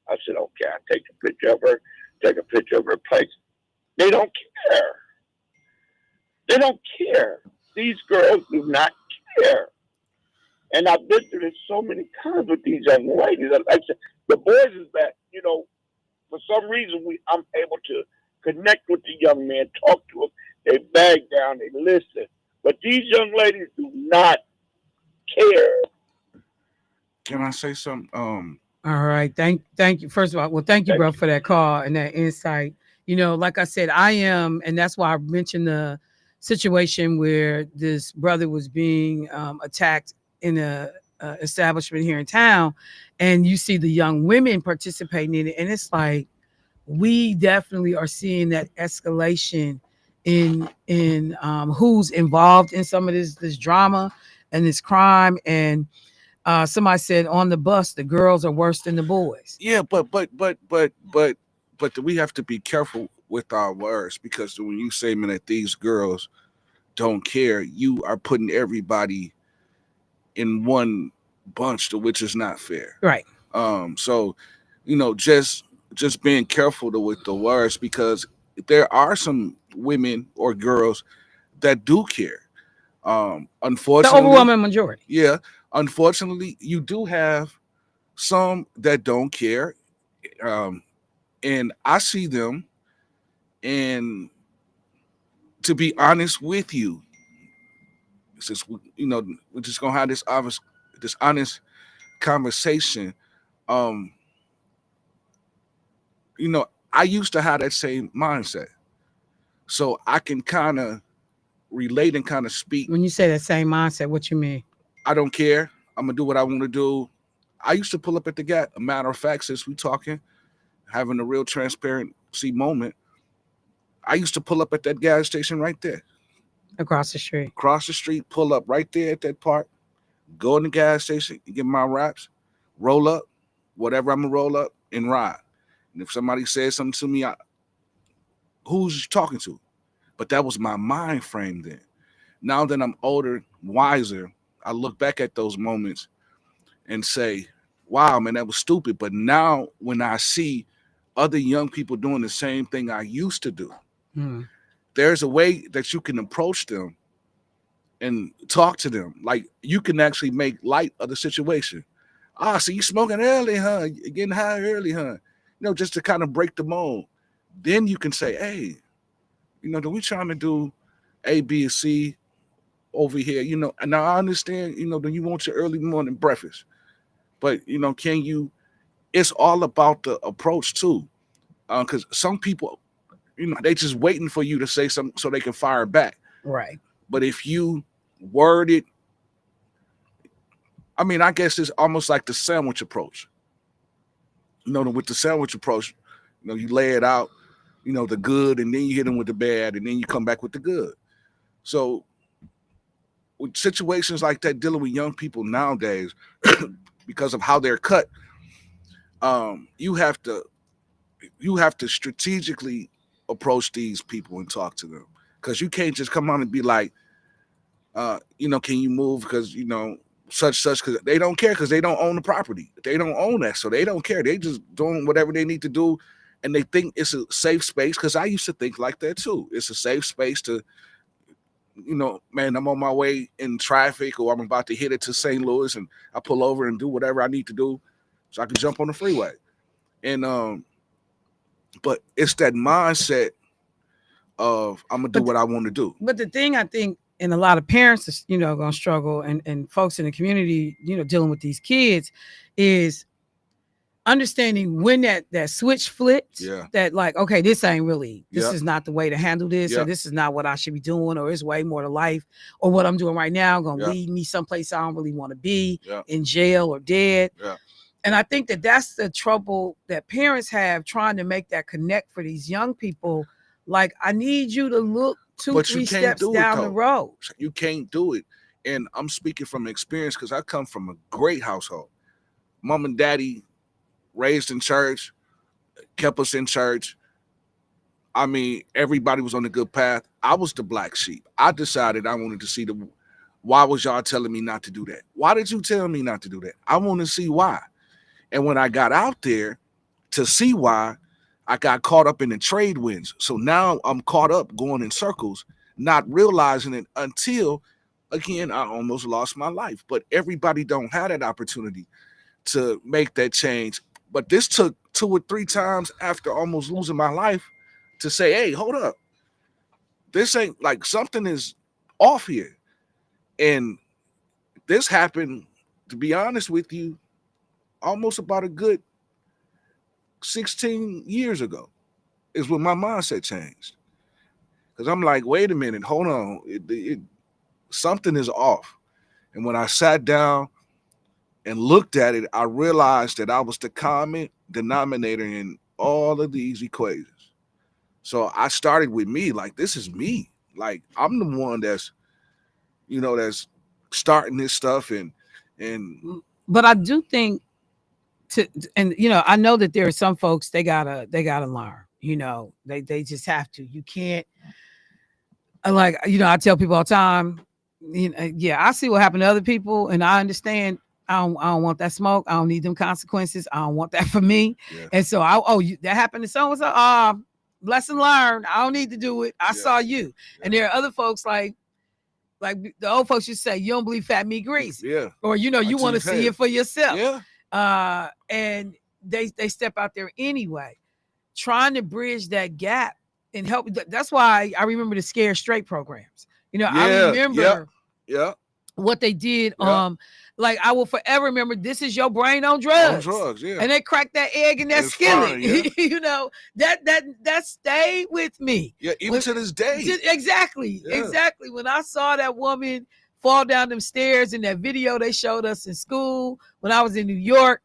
F: I said, okay, I take a picture of her place. They don't care. These girls do not care. And I've been through this so many times with these young ladies. Like I said, the boys is that, you know, for some reason I'm able to connect with the young man, talk to them. They bag down, they listen. But these young ladies do not care.
C: Can I say something?
A: All right. Thank you. First of all, thank you, bro, for that call and that insight. You know, like I said, and that's why I mentioned the situation where this brother was being attacked in a establishment here in town, and you see the young women participating in it, and it's like we definitely are seeing that escalation in who's involved in some of this drama and this crime. And somebody said on the bus the girls are worse than the boys.
C: Yeah, but we have to be careful with our words, because when you say, man, that these girls don't care, you are putting everybody in one bunch, which is not fair.
A: Right.
C: So just being careful with the words, because there are some women or girls that do care.
A: The
C: Unfortunately,
A: overwhelming majority.
C: yeah, unfortunately, you do have some that don't care. Um, and I see them, and to be honest with you, since we're just gonna have this honest conversation. Um, I used to have that same mindset, so I can kind of relate and kind of speak.
A: When you say that same mindset, what you mean?
C: I don't care. I'm gonna do what I want to do. I used to pull up at the gas. A matter of fact, since we talking, having a real transparency moment, I used to pull up at that gas station right there,
A: Across the street.
C: across the street, pull up right there at that park, go in the gas station, get my wraps, roll up, whatever I'm gonna roll up, and ride. And if somebody says something to me, who's you talking to? But that was my mind frame then. Now that I'm older, wiser, I look back at those moments and say, wow, man, that was stupid. But now when I see other young people doing the same thing I used to do, there's a way that you can approach them and talk to them. Like, you can actually make light of the situation. So you smoking early, huh? You getting high early, huh? Just to kind of break the mold. Then you can say, hey, do we trying to do A, B, and C over here? And now I understand, that you want your early morning breakfast. But, can you, it's all about the approach too. Because some people, they just waiting for you to say something so they can fire back.
A: Right.
C: But if you word it, I guess it's almost like the sandwich approach. With the sandwich approach, you lay it out, the good, and then you hit them with the bad, and then you come back with the good. So with situations like that, dealing with young people nowadays, because of how they're cut, you have to strategically approach these people and talk to them, because you can't just come on and be like, can you move, because such, because they don't care, because they don't own the property. They don't own that, so they don't care. They just doing whatever they need to do, and they think it's a safe space, because I used to think like that too. It's a safe space to, man, I'm on my way in traffic, or I'm about to hit it to St. Louis, and I pull over and do whatever I need to do so I can jump on the freeway. And but it's that mindset of, I'm gonna do what I want to do.
A: But the thing, I think, and a lot of parents is, gonna struggle, and folks in the community, dealing with these kids, is understanding when that switch flipped.
C: Yeah.
A: That, like, okay, this ain't really, this
C: Yeah.
A: is not the way to handle this,
C: Yeah.
A: or this is not what I should be doing, or it's way more to life, or what I'm doing right now gonna
C: Yeah.
A: lead me someplace I don't really want to be,
C: Yeah.
A: in jail or dead.
C: Yeah.
A: And I think that's the trouble that parents have, trying to make that connect for these young people. Like, I need you to look 2-3 steps down the road.
C: You can't do it. And I'm speaking from experience, because I come from a great household. Mom and daddy raised in church, kept us in church. Everybody was on a good path. I was the black sheep. I decided I wanted to see why was y'all telling me not to do that? Why did you tell me not to do that? I want to see why. And when I got out there to see why, I got caught up in the trade winds. So now I'm caught up going in circles, not realizing it until, again, I almost lost my life. But everybody don't have that opportunity to make that change. But this took 2 or 3 times after almost losing my life to say, hey, hold up. This ain't, like, something is off here. And this happened, to be honest with you, almost about a good 16 years ago is when my mindset changed. Because I'm like, wait a minute, hold on. Something is off. And when I sat down and looked at it, I realized that I was the common denominator in all of these equations. So I started with me, like, this is me. Like, I'm the one that's starting this stuff.
A: But I do think, I know that there are some folks, they gotta learn. They just have to. You can't, I tell people all the time, I see what happened to other people, and I understand I don't want that smoke. I don't need them consequences. I don't want that for me.
C: Yeah.
A: And so that happened to someone. Lesson learned. I don't need to do it. I saw you.
C: Yeah.
A: And there are other folks like the old folks used to say, you don't believe fat meat grease.
C: Yeah.
A: Or, you want to see it for yourself.
C: Yeah.
A: And they step out there anyway, trying to bridge that gap and help. That's why I remember the Scared Straight programs. I remember what they did. Like I will forever remember, this is your brain on drugs.
C: Yeah.
A: And they cracked that egg in that skillet.
C: Fine,
A: that stayed with me.
C: Yeah, even to this day.
A: Exactly. When I saw that woman fall down them stairs in that video they showed us in school when I was in New York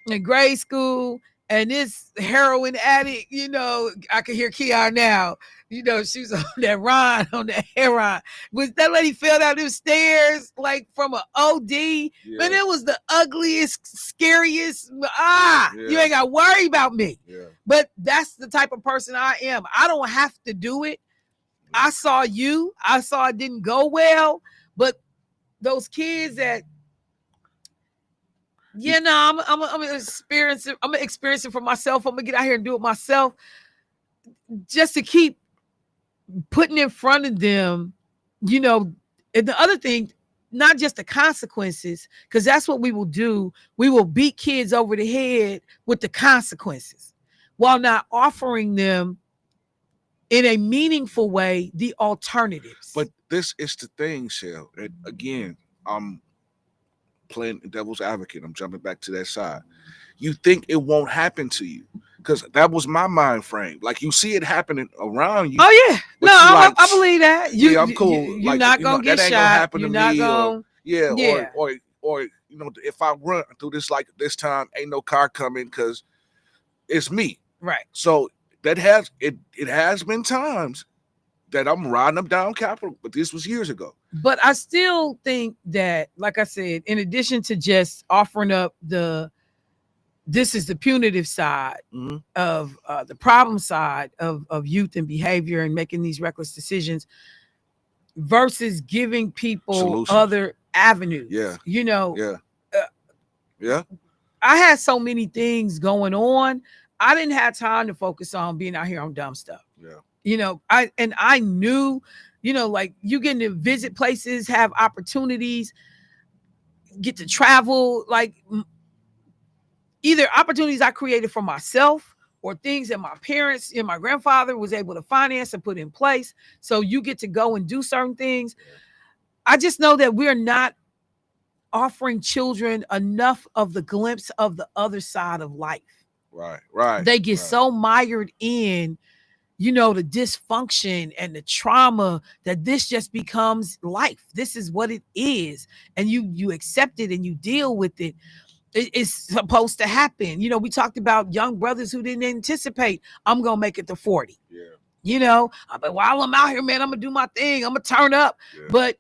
A: in grade school, and this heroin addict, I can hear Kiara now. She was on that heroin. Was that lady fell down them stairs like from an OD? Yeah. Man, it was the ugliest, scariest. You ain't got to worry about me.
C: Yeah.
A: But that's the type of person I am. I don't have to do it. I saw you. I saw it didn't go well. But those kids that, I'm experiencing. I'm experiencing for myself. I'm gonna get out here and do it myself, just to keep putting in front of them, And the other thing, not just the consequences, because that's what we will do. We will beat kids over the head with the consequences, while not offering them in a meaningful way the alternatives.
C: But this is the thing, Shell. And again, I'm playing devil's advocate. I'm jumping back to that side. You think it won't happen to you, because that was my mind frame. Like, you see it happening around you.
A: Oh yeah, no, I believe that.
C: I'm cool.
A: You're not gonna get shot.
C: That ain't gonna happen to me.
A: Or
C: if I run through this like this time, ain't no car coming because it's me.
A: Right.
C: So that has it has been times that I'm riding up down Capitol, but this was years ago.
A: But I still think that, like I said, in addition to just offering up this is the punitive side of the problem side of youth and behavior and making these reckless decisions, versus giving people
C: solutions,
A: other avenues. I had so many things going on. I didn't have time to focus on being out here on dumb stuff. I knew, like, you getting to visit places, have opportunities, get to travel, like either opportunities I created for myself or things that my parents and my grandfather was able to finance and put in place. So you get to go and do certain things. I just know that we're not offering children enough of the glimpse of the other side of life.
C: Right.
A: They get so mired in, the dysfunction and the trauma that this just becomes life. This is what it is. And you accept it and you deal with it. It's supposed to happen. We talked about young brothers who didn't anticipate, I'm going to make it to 40. While I'm out here, man, I'm going to do my thing. I'm going to turn up. But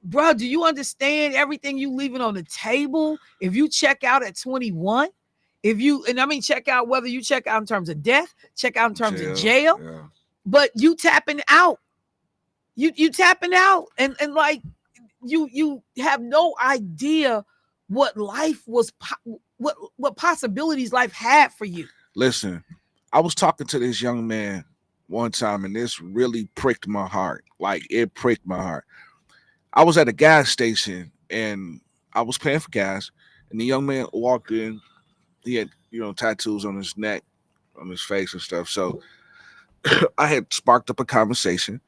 A: bro, do you understand everything you leaving on the table? If you check out at 21, check out, whether you check out in terms of death, check out in terms of jail, but you tapping out. You tapping out and like you have no idea what life was, what possibilities life had for you.
C: Listen, I was talking to this young man one time, and this really pricked my heart. Like, it pricked my heart. I was at a gas station, and I was paying for gas, and the young man walked in. He had, tattoos on his neck, on his face and stuff. So I had sparked up a conversation,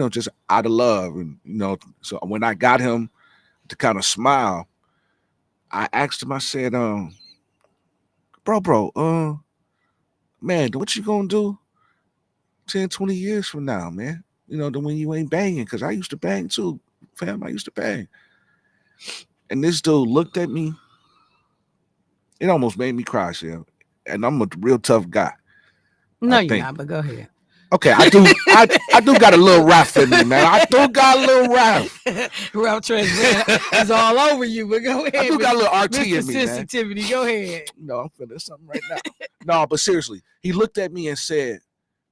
C: just out of love. And, so when I got him to kind of smile, I asked him, I said, bro, man, what you gonna do 10, 20 years from now, man? When you ain't banging, because I used to bang too, fam. I used to bang. And this dude looked at me. It almost made me cry, Shell. And I'm a real tough guy.
A: No, you're not, but go ahead.
C: Okay, I do got a little wrath in me, man. I do got a little wrath.
A: Ralph Trent is all over you, but go ahead.
C: I do got a little RT in me,
A: sensitivity,
C: man.
A: Go ahead.
C: No, I'm feeling something right now. No, but seriously, he looked at me and said,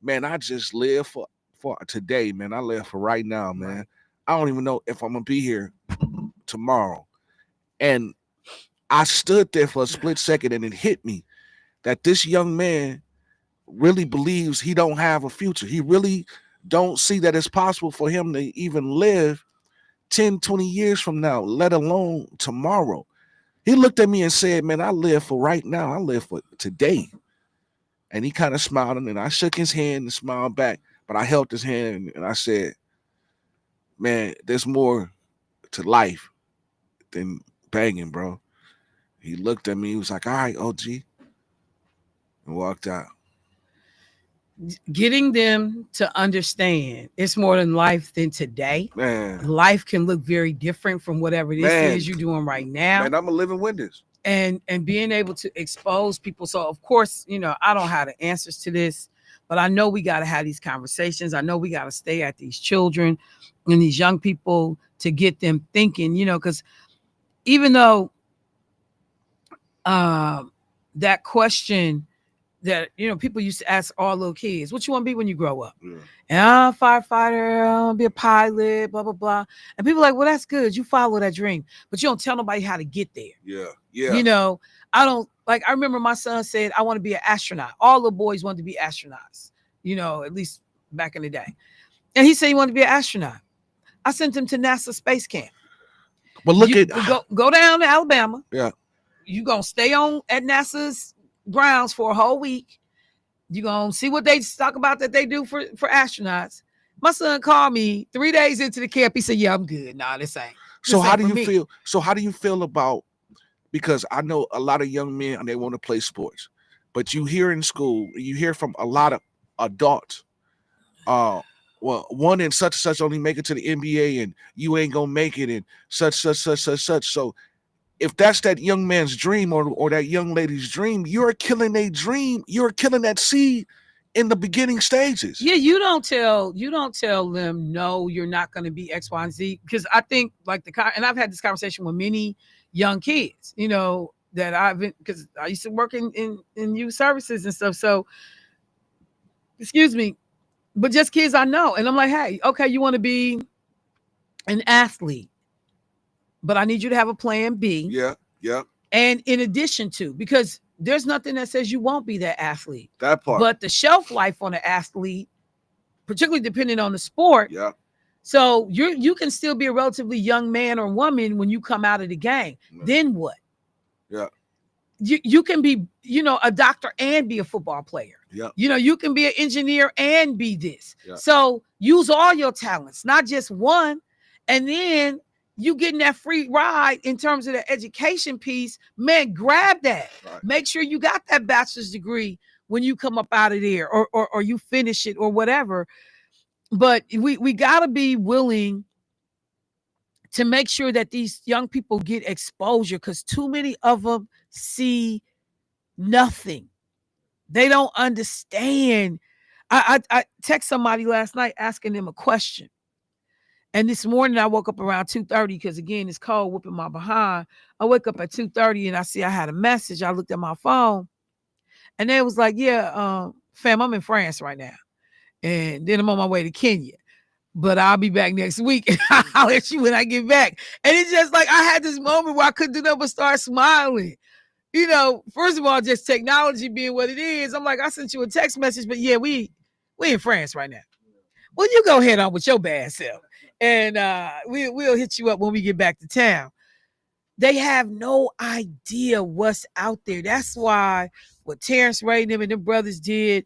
C: man, I just live for today, man. I live for right now, man. I don't even know if I'm going to be here tomorrow. And I stood there for a split second and it hit me that this young man really believes he don't have a future. He really don't see that it's possible for him to even live 10, 20 years from now, let alone tomorrow. He looked at me and said, man, I live for right now. I live for today. And he kind of smiled, and I shook his hand and smiled back. But I held his hand and I said, man, there's more to life than banging, bro. He looked at me. He was like, all right, OG. And walked out.
A: Getting them to understand it's more than life than today.
C: Man.
A: Life can look very different from whatever this
C: Man.
A: is you're doing right now.
C: Man, I'm a living witness.
A: And being able to expose people. So of course, you know, I don't have the answers to this, but I know we got to have these conversations. I know we got to stay at these children and these young people to get them thinking, you know, because even though that question that, you know, people used to ask all little kids, what you want to be when you grow up?
C: Yeah.
A: And I'm a firefighter, I'll be a pilot, blah, blah, blah. And people are like, well, that's good. You follow that dream, but you don't tell nobody how to get there.
C: Yeah. Yeah.
A: You know, I don't like, I remember my son said, I want to be an astronaut. All the boys wanted to be astronauts, you know, at least back in the day. And he said he wanted to be an astronaut. I sent him to NASA space camp.
C: But look at
A: go down to Alabama.
C: Yeah.
A: You're going to stay on at NASA's grounds for a whole week. You're going to see what they talk about that they do for astronauts. My son called me 3 days into the camp. He said, yeah, I'm good. Nah, this ain't.
C: So how do you feel? So how do you feel about, because I know a lot of young men and they want to play sports, but you hear in school, you hear from a lot of adults, well, one and such only make it to the NBA and you ain't gonna make it and such. So if that's that young man's dream or that young lady's dream, you're killing a dream. You're killing that seed in the beginning stages.
A: Yeah, you don't tell them, no, you're not going to be X, Y, and Z. Because I think and I've had this conversation with many young kids, you know, that because I used to work in youth services and stuff. So, excuse me, but just kids I know. And I'm like, hey, okay, you want to be an athlete, but I need you to have a plan B.
C: Yeah, yeah.
A: And in addition to, because there's nothing that says you won't be that athlete.
C: That part.
A: But the shelf life on an athlete, particularly depending on the sport.
C: Yeah.
A: So you can still be a relatively young man or woman when you come out of the game. Yeah. Then what?
C: Yeah.
A: You can be, you know, a doctor and be a football player.
C: Yeah.
A: You know, you can be an engineer and be this.
C: Yeah.
A: So use all your talents, not just one. And then you getting that free ride in terms of the education piece, man, grab that. Right. Make sure you got that bachelor's degree when you come up out of there or you finish it or whatever. But we got to be willing to make sure that these young people get exposure, because too many of them see nothing. They don't understand. I text somebody last night asking them a question. And this morning I woke up around 2:30 because, again, it's cold, whooping my behind. I wake up at 2:30 and I see I had a message. I looked at my phone and they was like, yeah, fam, I'm in France right now. And then I'm on my way to Kenya. But I'll be back next week and I'll let you when I get back. And it's just like I had this moment where I couldn't do nothing but start smiling. You know, first of all, just technology being what it is. I'm like, I sent you a text message, but yeah, we in France right now. Well, you go head on with your bad self. And we'll hit you up when we get back to town. They have no idea what's out there. That's why what Terrence Ray and them and them brothers did,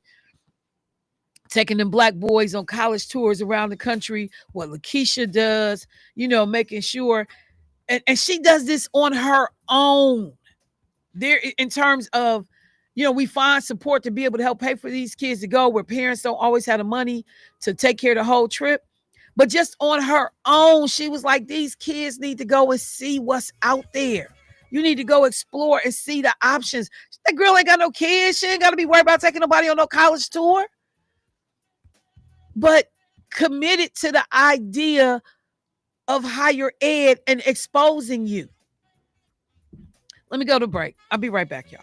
A: taking them black boys on college tours around the country, what Lakeisha does, you know, making sure, and she does this on her own. There, in terms of, you know, we find support to be able to help pay for these kids to go where parents don't always have the money to take care of the whole trip. But just on her own, she was like, these kids need to go and see what's out there. You need to go explore and see the options. That girl ain't got no kids. She ain't got to be worried about taking nobody on no college tour. But committed to the idea of higher ed and exposing you. Let me go to break. I'll be right back, y'all.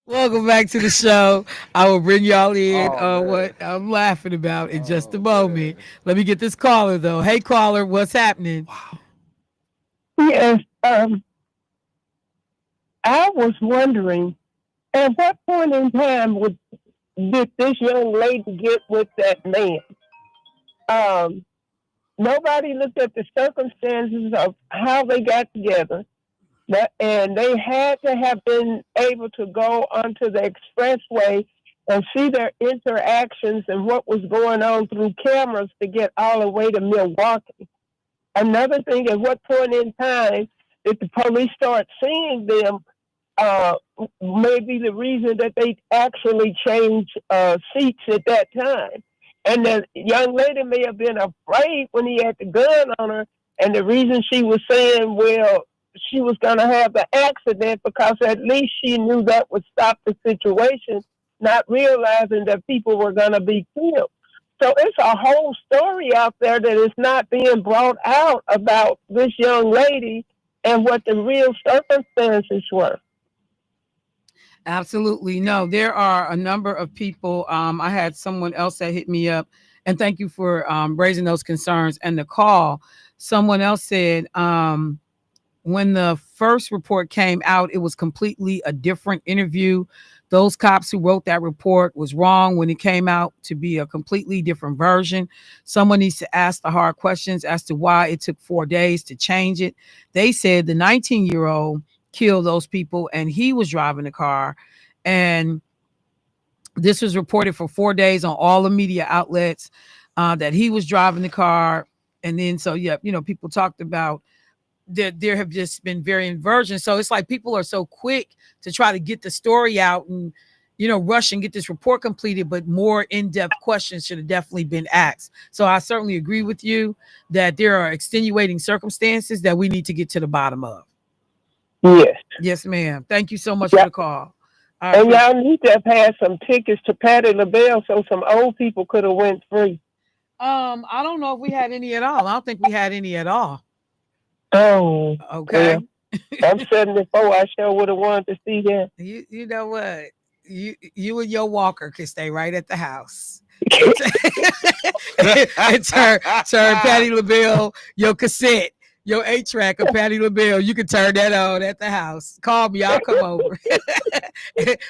A: Welcome back to the show. I will bring y'all in
C: Oh,
A: on
C: man.
A: what I'm laughing about in just a
C: Oh,
A: moment.
C: man.
A: Let me get this caller though. Hey caller, what's happening?
G: Yes, I was wondering, at what point in time did this young lady get with that man? Um, Nobody looked at the circumstances of how they got together, and they had to have been able to go onto the expressway and see their interactions and what was going on through cameras to get all the way to Milwaukee. Another thing, at what point in time did the police start seeing them? uh, Maybe the reason that they actually changed seats at that time. And the young lady may have been afraid when he had the gun on her. And the reason she was saying, well, she was going to have the accident because at least she knew that would stop the situation, not realizing that people were going to be killed. So it's a whole story out there that is not being brought out about this young lady and what the real circumstances were.
A: Absolutely. No, there are a number of people. I had someone else that hit me up, and thank you for raising those concerns and the call. Someone else said, when the first report came out, it was completely a different interview. Those cops who wrote that report was wrong when it came out to be a completely different version. Someone needs to ask the hard questions as to why it took 4 days to change it. They said the 19-year-old killed those people and he was driving the car. And this was reported for 4 days on all the media outlets, that he was driving the car. And then, so, yeah, people talked about there have just been varying versions. So it's like people are so quick to try to get the story out and, rush and get this report completed, but more in-depth questions should have definitely been asked. So I certainly agree with you that there are extenuating circumstances that we need to get to the bottom of.
G: Yes.
A: Yes, ma'am. Thank you so much
G: Yeah.
A: for the call.
G: And y'all need to have had some tickets to Patti LaBelle so some old people could have went free.
A: I don't know if we had any at all. I don't think we had any at all.
G: Oh,
A: Okay.
G: well, I'm 74. I sure would have wanted to see that.
A: You know what? You and your walker can stay right at the house. And turn Patti LaBelle, your cassette, your 8-track of Patti LaBelle. You can turn that on at the house. Call me, I'll come over.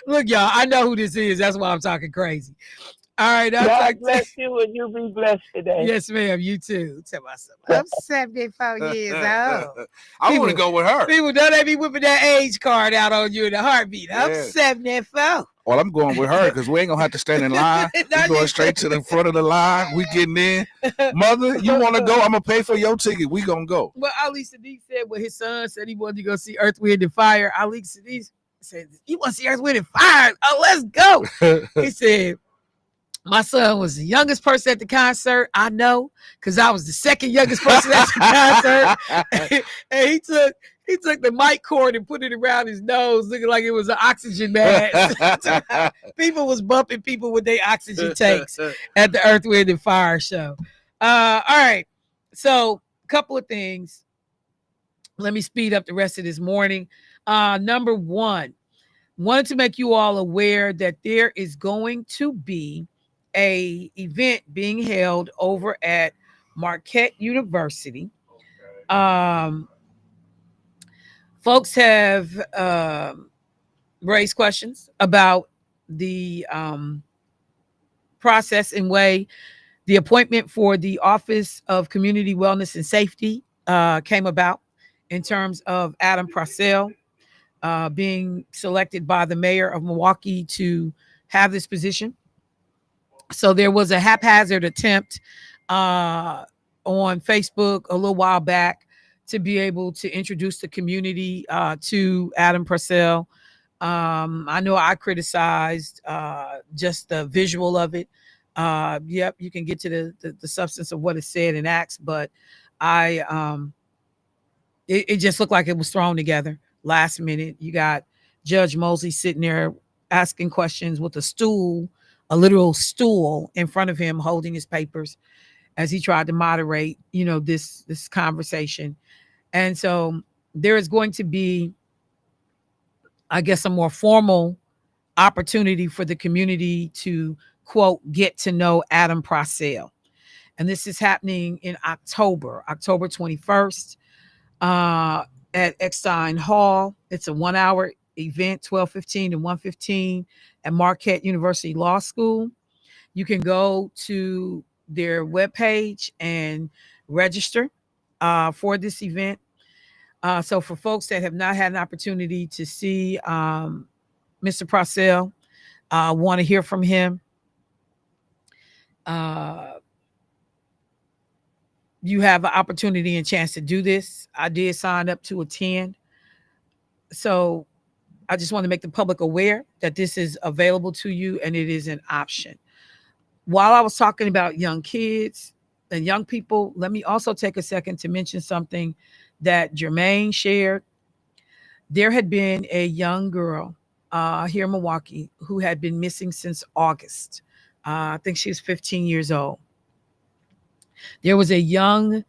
A: Look, y'all, I know who this is. That's why I'm talking crazy. All right,
G: God bless you and you be blessed today.
A: Yes, ma'am. You too. Tell myself, I'm 74 years old.
C: I want to go with her.
A: People don't let me whipping that age card out on you in a heartbeat. I'm
C: Yeah.
A: 74.
C: Well, I'm going with her because we ain't gonna have to stand in line. We going straight to the front of the line. We getting in. Mother, you want to go? I'm gonna pay for your ticket. We gonna go.
A: Well, Ali Sadiq said when his son said he wanted to go see Earth, Wind, and Fire. Ali Sadiq said, "You want to see Earth, Wind, and Fire? Oh, let's go." He said, my son was the youngest person at the concert. I know, because I was the second youngest person at the concert. And he took the mic cord and put it around his nose, looking like it was an oxygen mask. People was bumping people with their oxygen tanks at the Earth, Wind, and Fire show. All right. So, a couple of things. Let me speed up the rest of this morning. Number one, wanted to make you all aware that there is going to be a event being held over at Marquette University. Folks have raised questions about the process and way the appointment for the Office of Community Wellness and Safety came about in terms of Adam Purcell being selected by the mayor of Milwaukee to have this position. So there was a haphazard attempt on Facebook a little while back to be able to introduce the community to Adam Purcell. I know I criticized just the visual of it. Yep, you can get to the substance of what it said and acts, but it just looked like it was thrown together last minute. You got Judge Mosley sitting there asking questions with a literal stool in front of him, holding his papers as he tried to moderate, this conversation. And so there is going to be, I guess, a more formal opportunity for the community to, quote, get to know Adam Procell. And this is happening in October 21st, at Eckstein Hall. It's a 1-hour event, 12:15 to 1:15 at Marquette University Law School. You can go to their webpage and register for this event. So for folks that have not had an opportunity to see Mr. Procell, want to hear from him, you have an opportunity and chance to do this. I did sign up to attend. So I just want to make the public aware that this is available to you and it is an option. While I was talking about young kids and young people, let me also take a second to mention something that Jermaine shared. There had been a young girl here in Milwaukee who had been missing since August. I think she was 15 years old. There was a young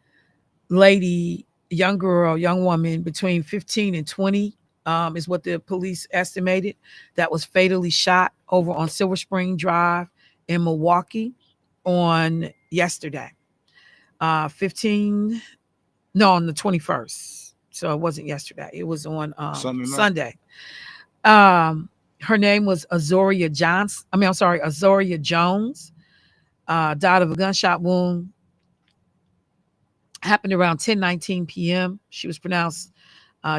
A: lady, young girl, young woman between 15 and 20, is what the police estimated, that was fatally shot over on Silver Spring Drive in Milwaukee on yesterday. On the 21st. So it wasn't yesterday. It was on Sunday. Her name was Azoria Jones. Died of a gunshot wound. Happened around 10:19 p.m. She was pronounced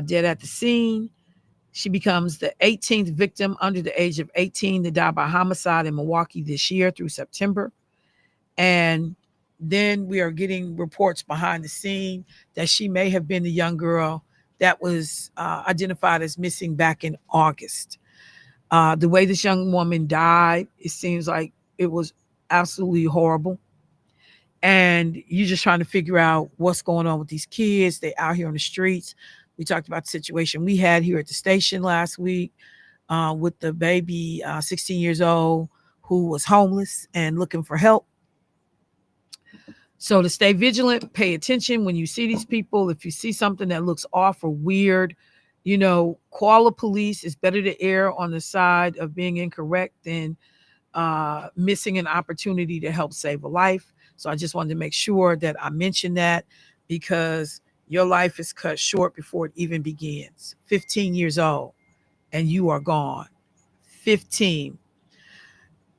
A: dead at the scene. She becomes the 18th victim under the age of 18 to die by homicide in Milwaukee this year through September. And then we are getting reports behind the scene that she may have been the young girl that was identified as missing back in August. The way this young woman died, it seems like it was absolutely horrible. And you're just trying to figure out what's going on with these kids. They out here on the streets. We talked about the situation we had here at the station last week with the baby, 16 years old, who was homeless and looking for help. So to stay vigilant, pay attention when you see these people. If you see something that looks off or weird, call the police. It's better to err on the side of being incorrect than missing an opportunity to help save a life. So I just wanted to make sure that I mentioned that, because your life is cut short before it even begins. 15 years old and you are gone. 15.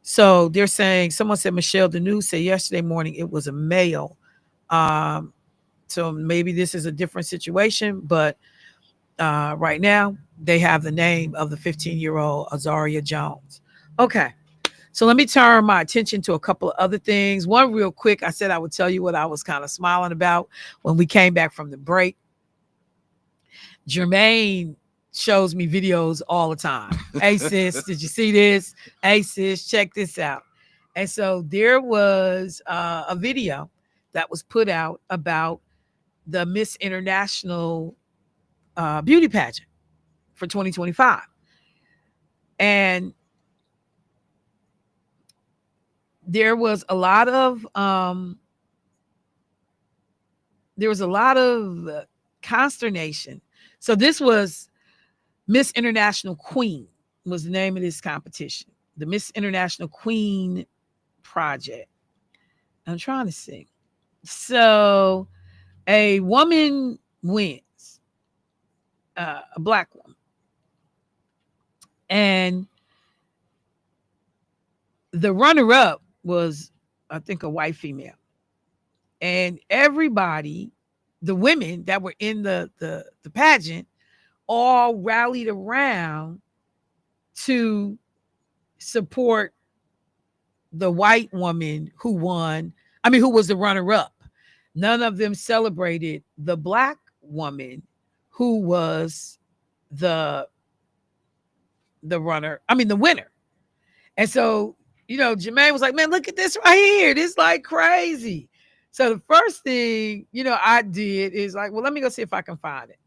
A: So they're saying, someone said, Michelle, the news said yesterday morning it was a male. So maybe this is a different situation, but right now they have the name of the 15-year-old Azaria Jones. Okay. So let me turn my attention to a couple of other things. One real quick, I said I would tell you what I was kind of smiling about when we came back from the break. Jermaine shows me videos all the time. Hey sis, did you see this? Hey sis, check this out. And so there was a video that was put out about the Miss International beauty pageant for 2025. And there was a lot of consternation. So this was Miss International Queen was the name of this competition. The Miss International Queen project. I'm trying to see. So a woman wins, a black woman. And the runner-up was, I think, a white female. And everybody, the women that were in the pageant, all rallied around to support the white woman who won. Who was the runner-up. None of them celebrated the black woman who was the winner. And so, Jermaine was like, man, look at this right here. This is like crazy. So the first thing, I did is like, well, let me go see if I can find it.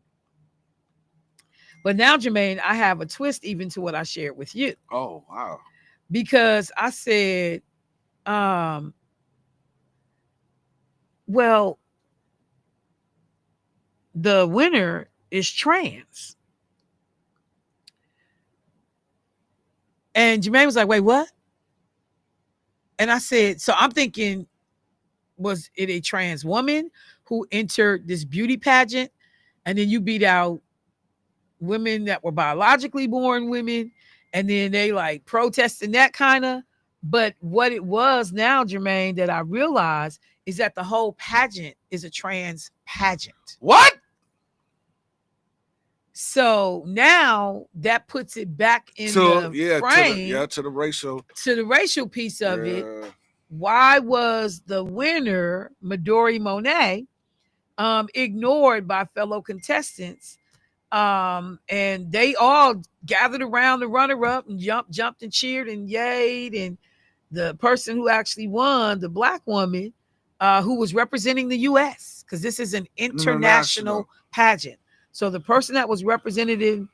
A: But now, Jermaine, I have a twist even to what I shared with you.
C: Oh, wow.
A: Because I said, well, the winner is trans. And Jermaine was like, wait, what? And I said, so I'm thinking, was it a trans woman who entered this beauty pageant? And then you beat out women that were biologically born women. And then they like protesting that kind of. But what it was now, Jermaine, that I realized is that the whole pageant is a trans pageant.
C: What?
A: So now that puts it back in the frame
C: to the
A: racial piece of it. Why was the winner, Midori Monet, ignored by fellow contestants? And they all gathered around the runner-up and jumped and cheered and yayed. And the person who actually won, the Black woman, who was representing the U.S., because this is an international pageant. So the person that was representing the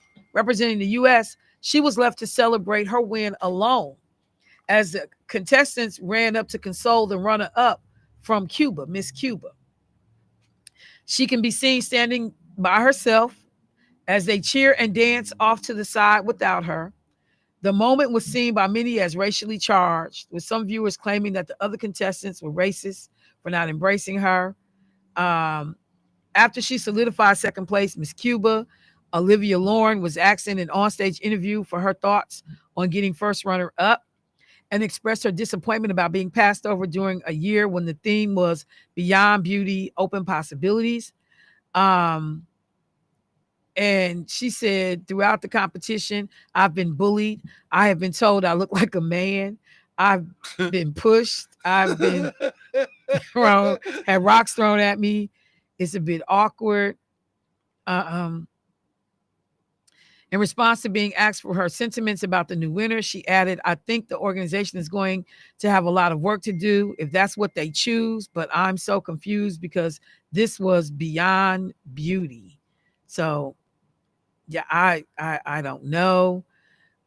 A: U.S., she was left to celebrate her win alone, as the contestants ran up to console the runner-up from Cuba, Miss Cuba. She can be seen standing by herself as they cheer and dance off to the side without her. The moment was seen by many as racially charged, with some viewers claiming that the other contestants were racist for not embracing her. After she solidified second place, Miss Cuba, Olivia Lauren, was asked in an onstage interview for her thoughts on getting first runner-up, and expressed her disappointment about being passed over during a year when the theme was Beyond Beauty, Open Possibilities. And she said, throughout the competition, I've been bullied. I have been told I look like a man. I've been pushed. I've been thrown, had rocks thrown at me. It's a bit awkward. In response to being asked for her sentiments about the new winner, she added, I think the organization is going to have a lot of work to do if that's what they choose, but I'm so confused because this was Beyond Beauty. So yeah, I don't know.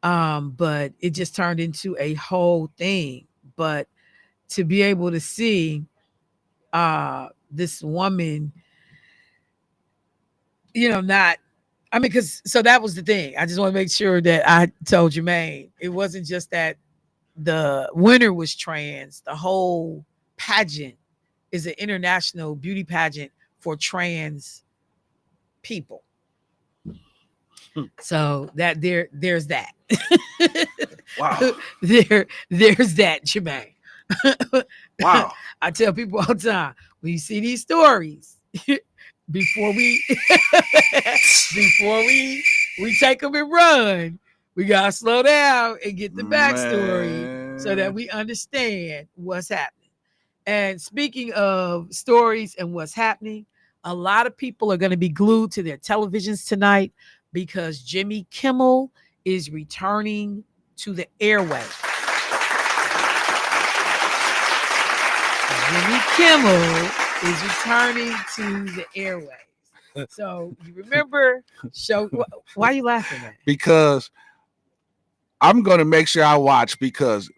A: But it just turned into a whole thing. But to be able to see this woman, because so that was the thing. I just want to make sure that I told Jermaine, it wasn't just that the winner was trans. The whole pageant is an international beauty pageant for trans people. So that there's that.
C: Wow.
A: There's that, Jermaine.
C: Wow.
A: I tell people all the time, when you see these stories, before we take them and run, we gotta slow down and get the backstory so that we understand what's happening. And speaking of stories and what's happening, a lot of people are going to be glued to their televisions tonight because Jimmy Kimmel is returning to the airwaves. Jimmy Kimmel is returning to the airwaves. So you remember why are you laughing at?
C: Because I'm going to make sure I watch, because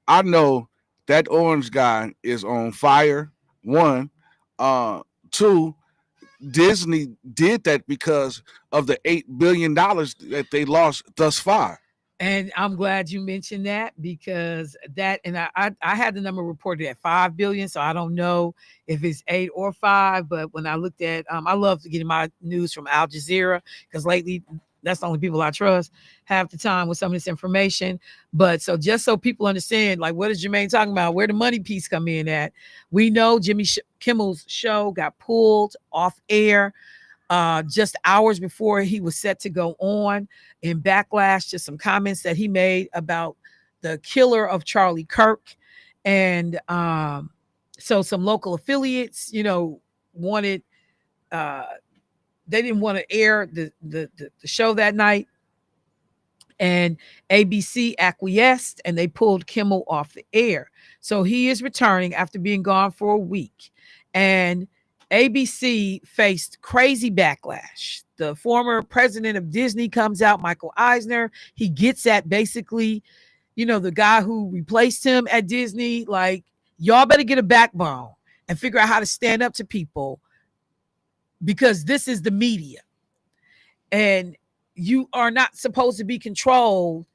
C: I know that orange guy is on fire. One, two, Disney did that because of the $8 billion that they lost thus far.
A: And I'm glad you mentioned that, because that, and I had the number reported at 5 billion. So I don't know if it's 8 or 5, but when I looked at, I love to get my news from Al Jazeera, because lately that's the only people I trust half the time with some of this information. But so just so people understand, like, what is Jermaine talking about? Where the money piece come in at? We know Jimmy Kimmel's show got pulled off air just hours before he was set to go on, in backlash to some comments that he made about the killer of Charlie Kirk. And so some local affiliates, wanted, they didn't want to air the show that night. And ABC acquiesced and they pulled Kimmel off the air. So he is returning after being gone for a week. And ABC faced crazy backlash. The former president of Disney comes out, Michael Eisner. He gets at basically, the guy who replaced him at Disney, like, y'all better get a backbone and figure out how to stand up to people, because this is the media. And you are not supposed to be controlled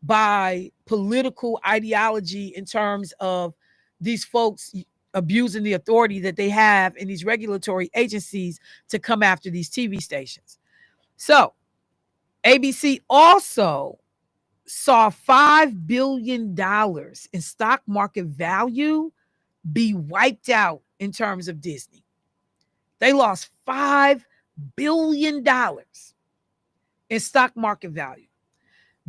A: by political ideology in terms of these folks abusing the authority that they have in these regulatory agencies to come after these TV stations. So ABC also saw $5 billion in stock market value be wiped out in terms of Disney. They lost $5 billion in stock market value.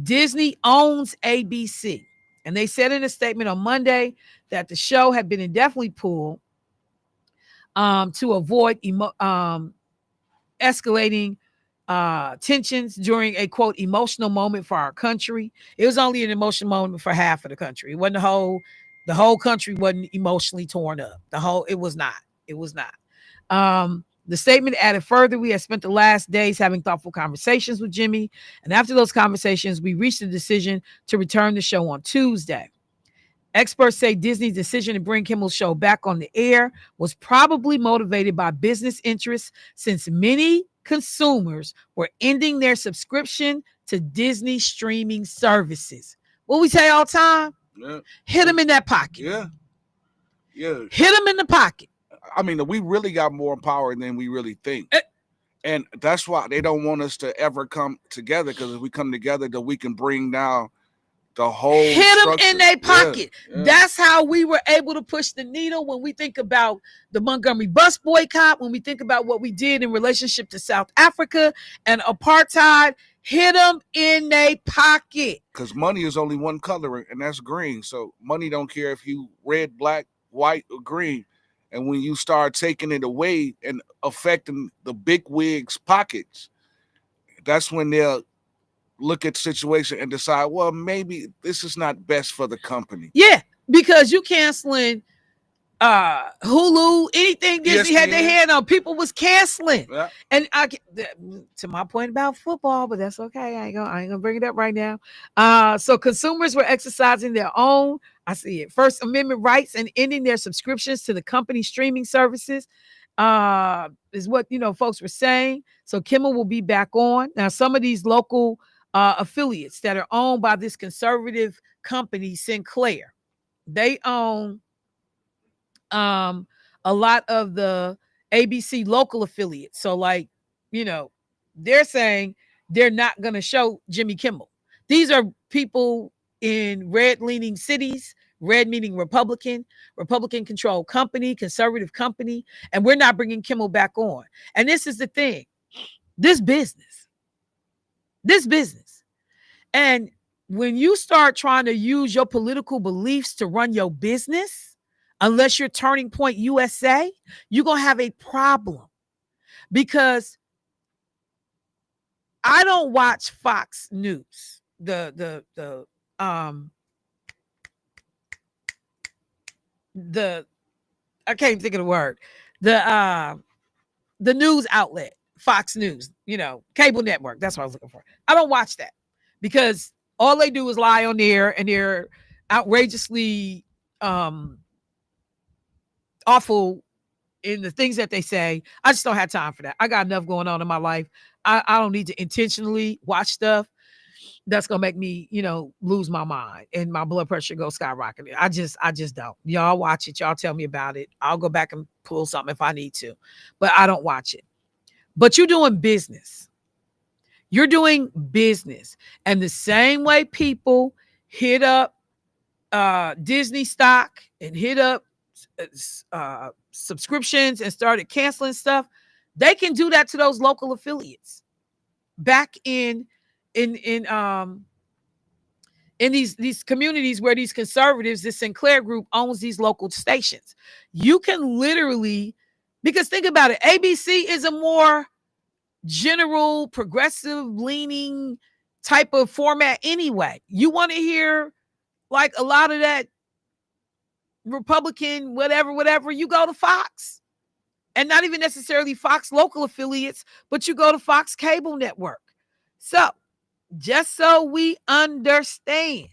A: Disney owns ABC, and they said in a statement on Monday that the show had been indefinitely pulled to avoid escalating tensions during a quote emotional moment for our country. It was only an emotional moment for half of the country. It wasn't the whole country wasn't emotionally torn up. It was not. The statement added further, we have spent the last days having thoughtful conversations with Jimmy, and after those conversations, we reached a decision to return the show on Tuesday. Experts say Disney's decision to bring Kimmel's show back on the air was probably motivated by business interests, since many consumers were ending their subscription to Disney streaming services. What we say all the time?
C: Yeah.
A: Hit them in that pocket.
C: Yeah.
A: Hit them in the pocket.
C: I mean, we really got more power than we really think. And that's why they don't want us to ever come together, because if we come together, then we can bring down the whole
A: hit them
C: structure.
A: in their pocket.
C: Yeah.
A: That's how we were able to push the needle when we think about the Montgomery bus boycott, when we think about what we did in relationship to South Africa and apartheid. Hit them in their pocket.
C: Because money is only one color, and that's green. So money don't care if you red, black, white, or green. And when you start taking it away and affecting the big wigs' pockets, that's when they'll look at the situation and decide, well, maybe this is not best for the company.
A: Yeah, because you canceling Hulu, anything Disney had their hand on, people was canceling.
C: Yeah.
A: And to my point about football, but that's okay. I ain't gonna bring it up right now. So consumers were exercising their own, I see it, First Amendment rights and ending their subscriptions to the company streaming services. Is what folks were saying. So Kimmel will be back on. Now, some of these local affiliates that are owned by this conservative company, Sinclair, they own a lot of the ABC local affiliates. So they're saying they're not going to show Jimmy Kimmel. These are people in red-leaning cities, red meaning Republican controlled company, conservative company, and we're not bringing Kimmel back on. And this is the thing, this business. And when you start trying to use your political beliefs to run your business, unless you're Turning Point USA, you're going to have a problem. Because I don't watch Fox News, I can't think of the word, the news outlet, Fox News, cable network. That's what I was looking for. I don't watch that because all they do is lie on there, and they're outrageously awful in the things that they say. I just don't have time for that. I got enough going on in my life. I don't need to intentionally watch stuff that's gonna make me, lose my mind and my blood pressure go skyrocketing. I just don't. Y'all watch it. Y'all tell me about it. I'll go back and pull something if I need to, but I don't watch it. But you're doing business. You're doing business, and the same way people hit up Disney stock and hit up subscriptions and started canceling stuff, they can do that to those local affiliates back in these communities where these conservatives, this Sinclair group, owns these local stations. You can literally, because think about it, ABC is a more general, progressive leaning type of format anyway. You want to hear like a lot of that Republican, whatever, you go to Fox. And not even necessarily Fox local affiliates, but you go to Fox cable network. So just so we understand,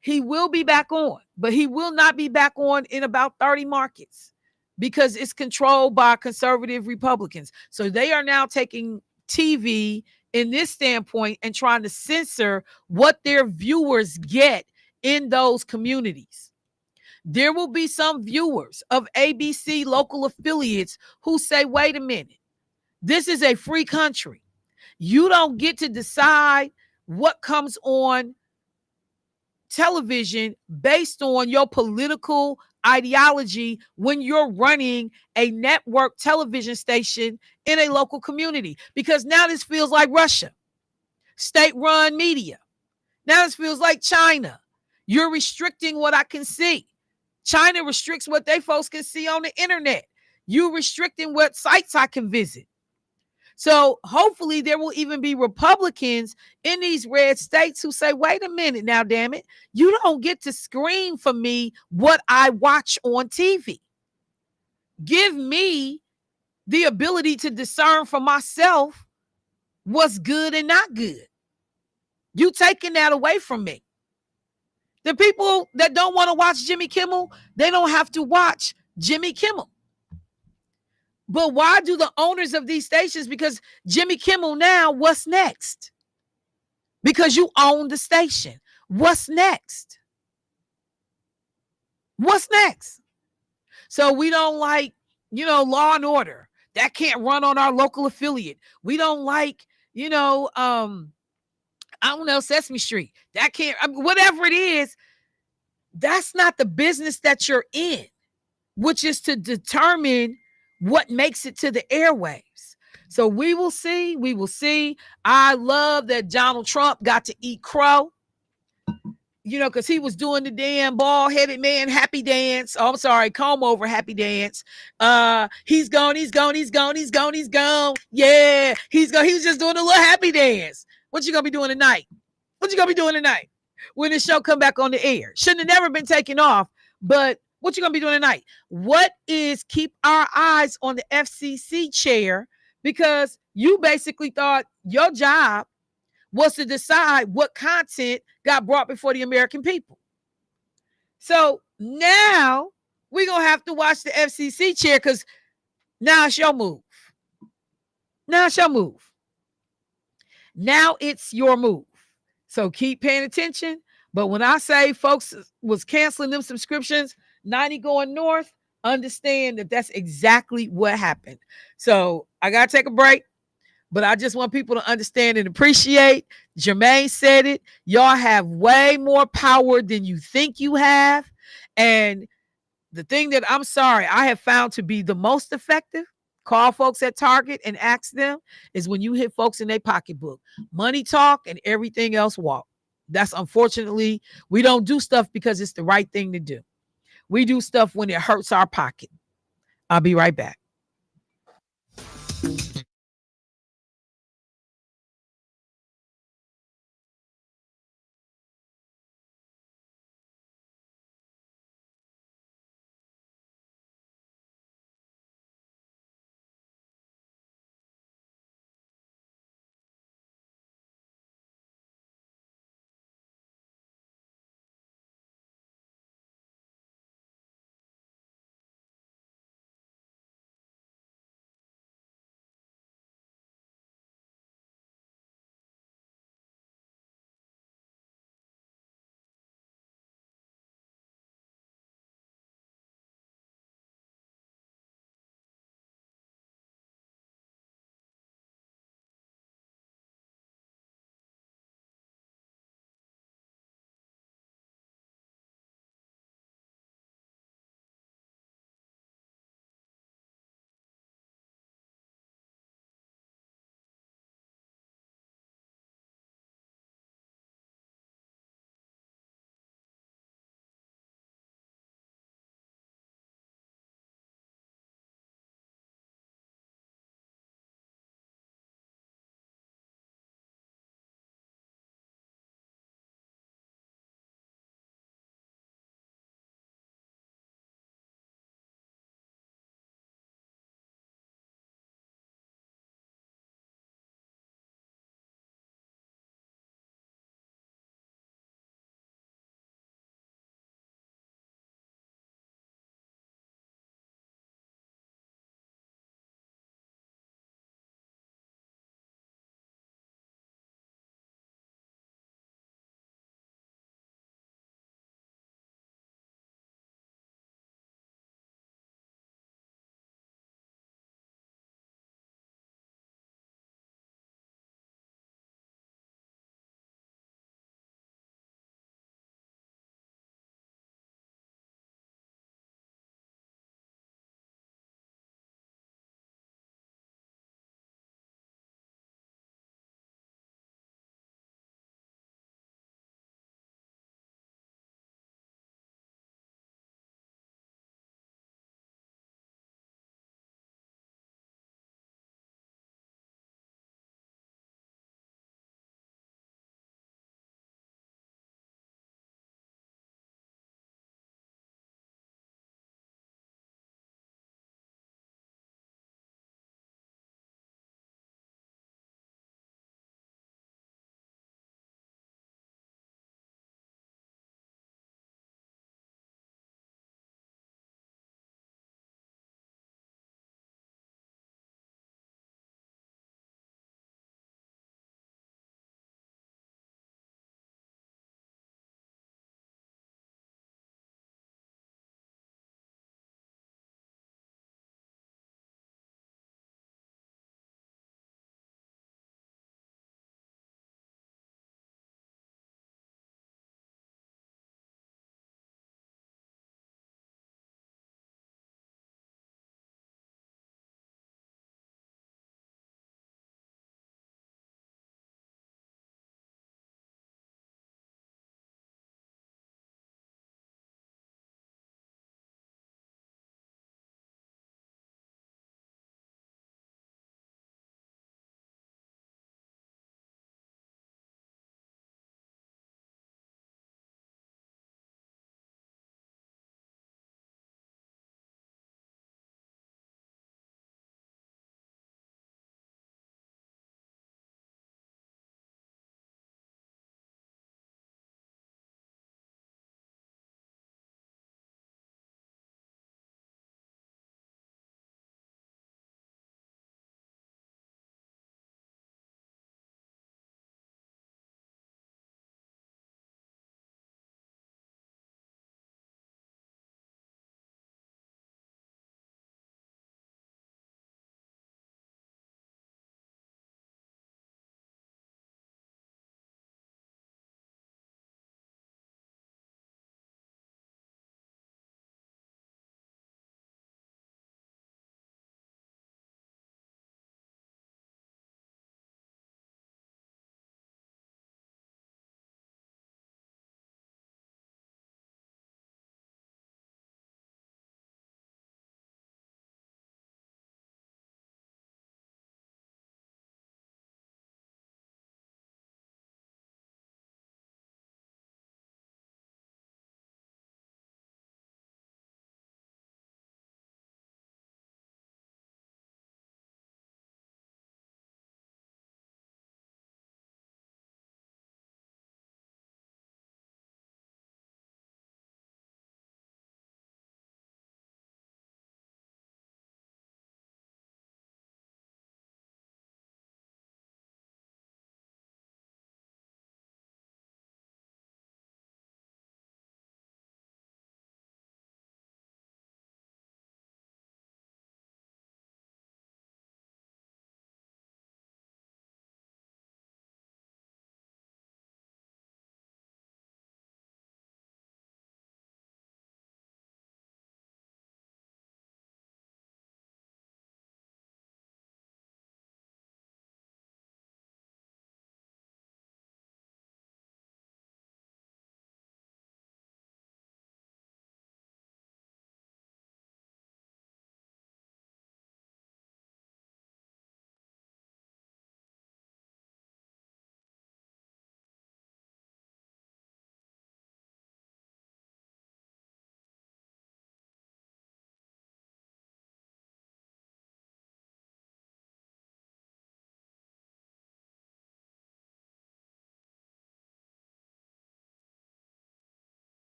A: he will be back on, but he will not be back on in about 30 markets because it's controlled by conservative Republicans. So they are now taking TV in this standpoint and trying to censor what their viewers get in those communities. There will be some viewers of ABC local affiliates who say, wait a minute, this is a free country. You don't get to decide what comes on television based on your political ideology when you're running a network television station in a local community. Because now this feels like Russia, state-run media. Now this feels like China. You're restricting what I can see. China restricts what they folks can see on the internet. You restricting what sites I can visit. So hopefully there will even be Republicans in these red states who say, wait a minute now, damn it. You don't get to screen for me what I watch on TV. Give me the ability to discern for myself what's good and not good. You taking that away from me. The people that don't want to watch Jimmy Kimmel, they don't have to watch Jimmy Kimmel. But why do the owners of these stations? Because Jimmy Kimmel now, what's next? Because you own the station. What's next? What's next? So we don't like, Law and Order. That can't run on our local affiliate. We don't like, I don't know, Sesame Street. That can't, whatever it is, that's not the business that you're in, which is to determine what makes it to the airwaves. So we will see. We will see. I love that Donald Trump got to eat crow, because he was doing the damn bald-headed man happy dance. Oh, I'm sorry, comb over happy dance. He's gone, he's gone, he's gone, he's gone, he's gone. Yeah, he's gone. He was just doing a little happy dance. What you gonna be doing tonight? What you gonna be doing tonight when the show come back on the air? Shouldn't have never been taken off, but what you gonna be doing tonight? What is keep our eyes on the FCC chair, because you basically thought your job was to decide what content got brought before the American people. So now we're gonna have to watch the FCC chair, because now it's your move. Now it's your move. Now it's your move. So keep paying attention. But when I say folks was canceling them subscriptions, 90 going north, understand that that's exactly what happened. So I got to take a break, but I just want people to understand and appreciate. Jermaine said it. Y'all have way more power than you think you have. And the thing that I have found to be the most effective, call folks at Target and ask them, is when you hit folks in their pocketbook. Money talk and everything else walk. That's unfortunately, we don't do stuff because it's the right thing to do. We do stuff when it hurts our pocket. I'll be right back.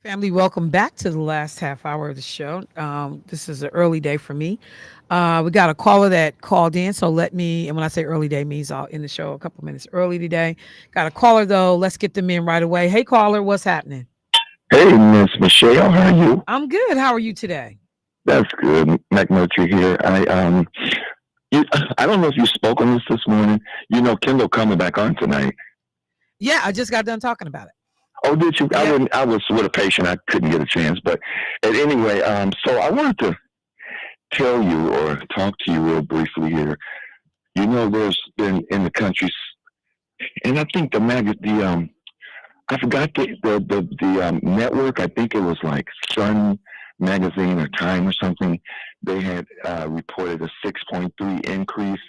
A: Family, welcome back to the last half hour of the show. This is an early day for me. We got a caller that called in, so let me, and when I say early day, means I'll end the show a couple minutes early today. Got a caller though. Let's get them in right away. Hey, caller, what's happening?
H: Hey, Miss Michelle, how are you?
A: I'm good. How are you today?
H: That's good. McMurtry here. I don't know if you spoke on this morning. You know, Kendall coming back on tonight.
A: Yeah, I just got done talking about it.
H: Oh, did you?
A: Yeah.
H: I was with a patient. I couldn't get a chance. But anyway, so I wanted to tell you or talk to you real briefly here. You know, there's been in the country, and I think I forgot the network. I think it was like Sun Magazine or Time or something. They had reported a 6.3 increase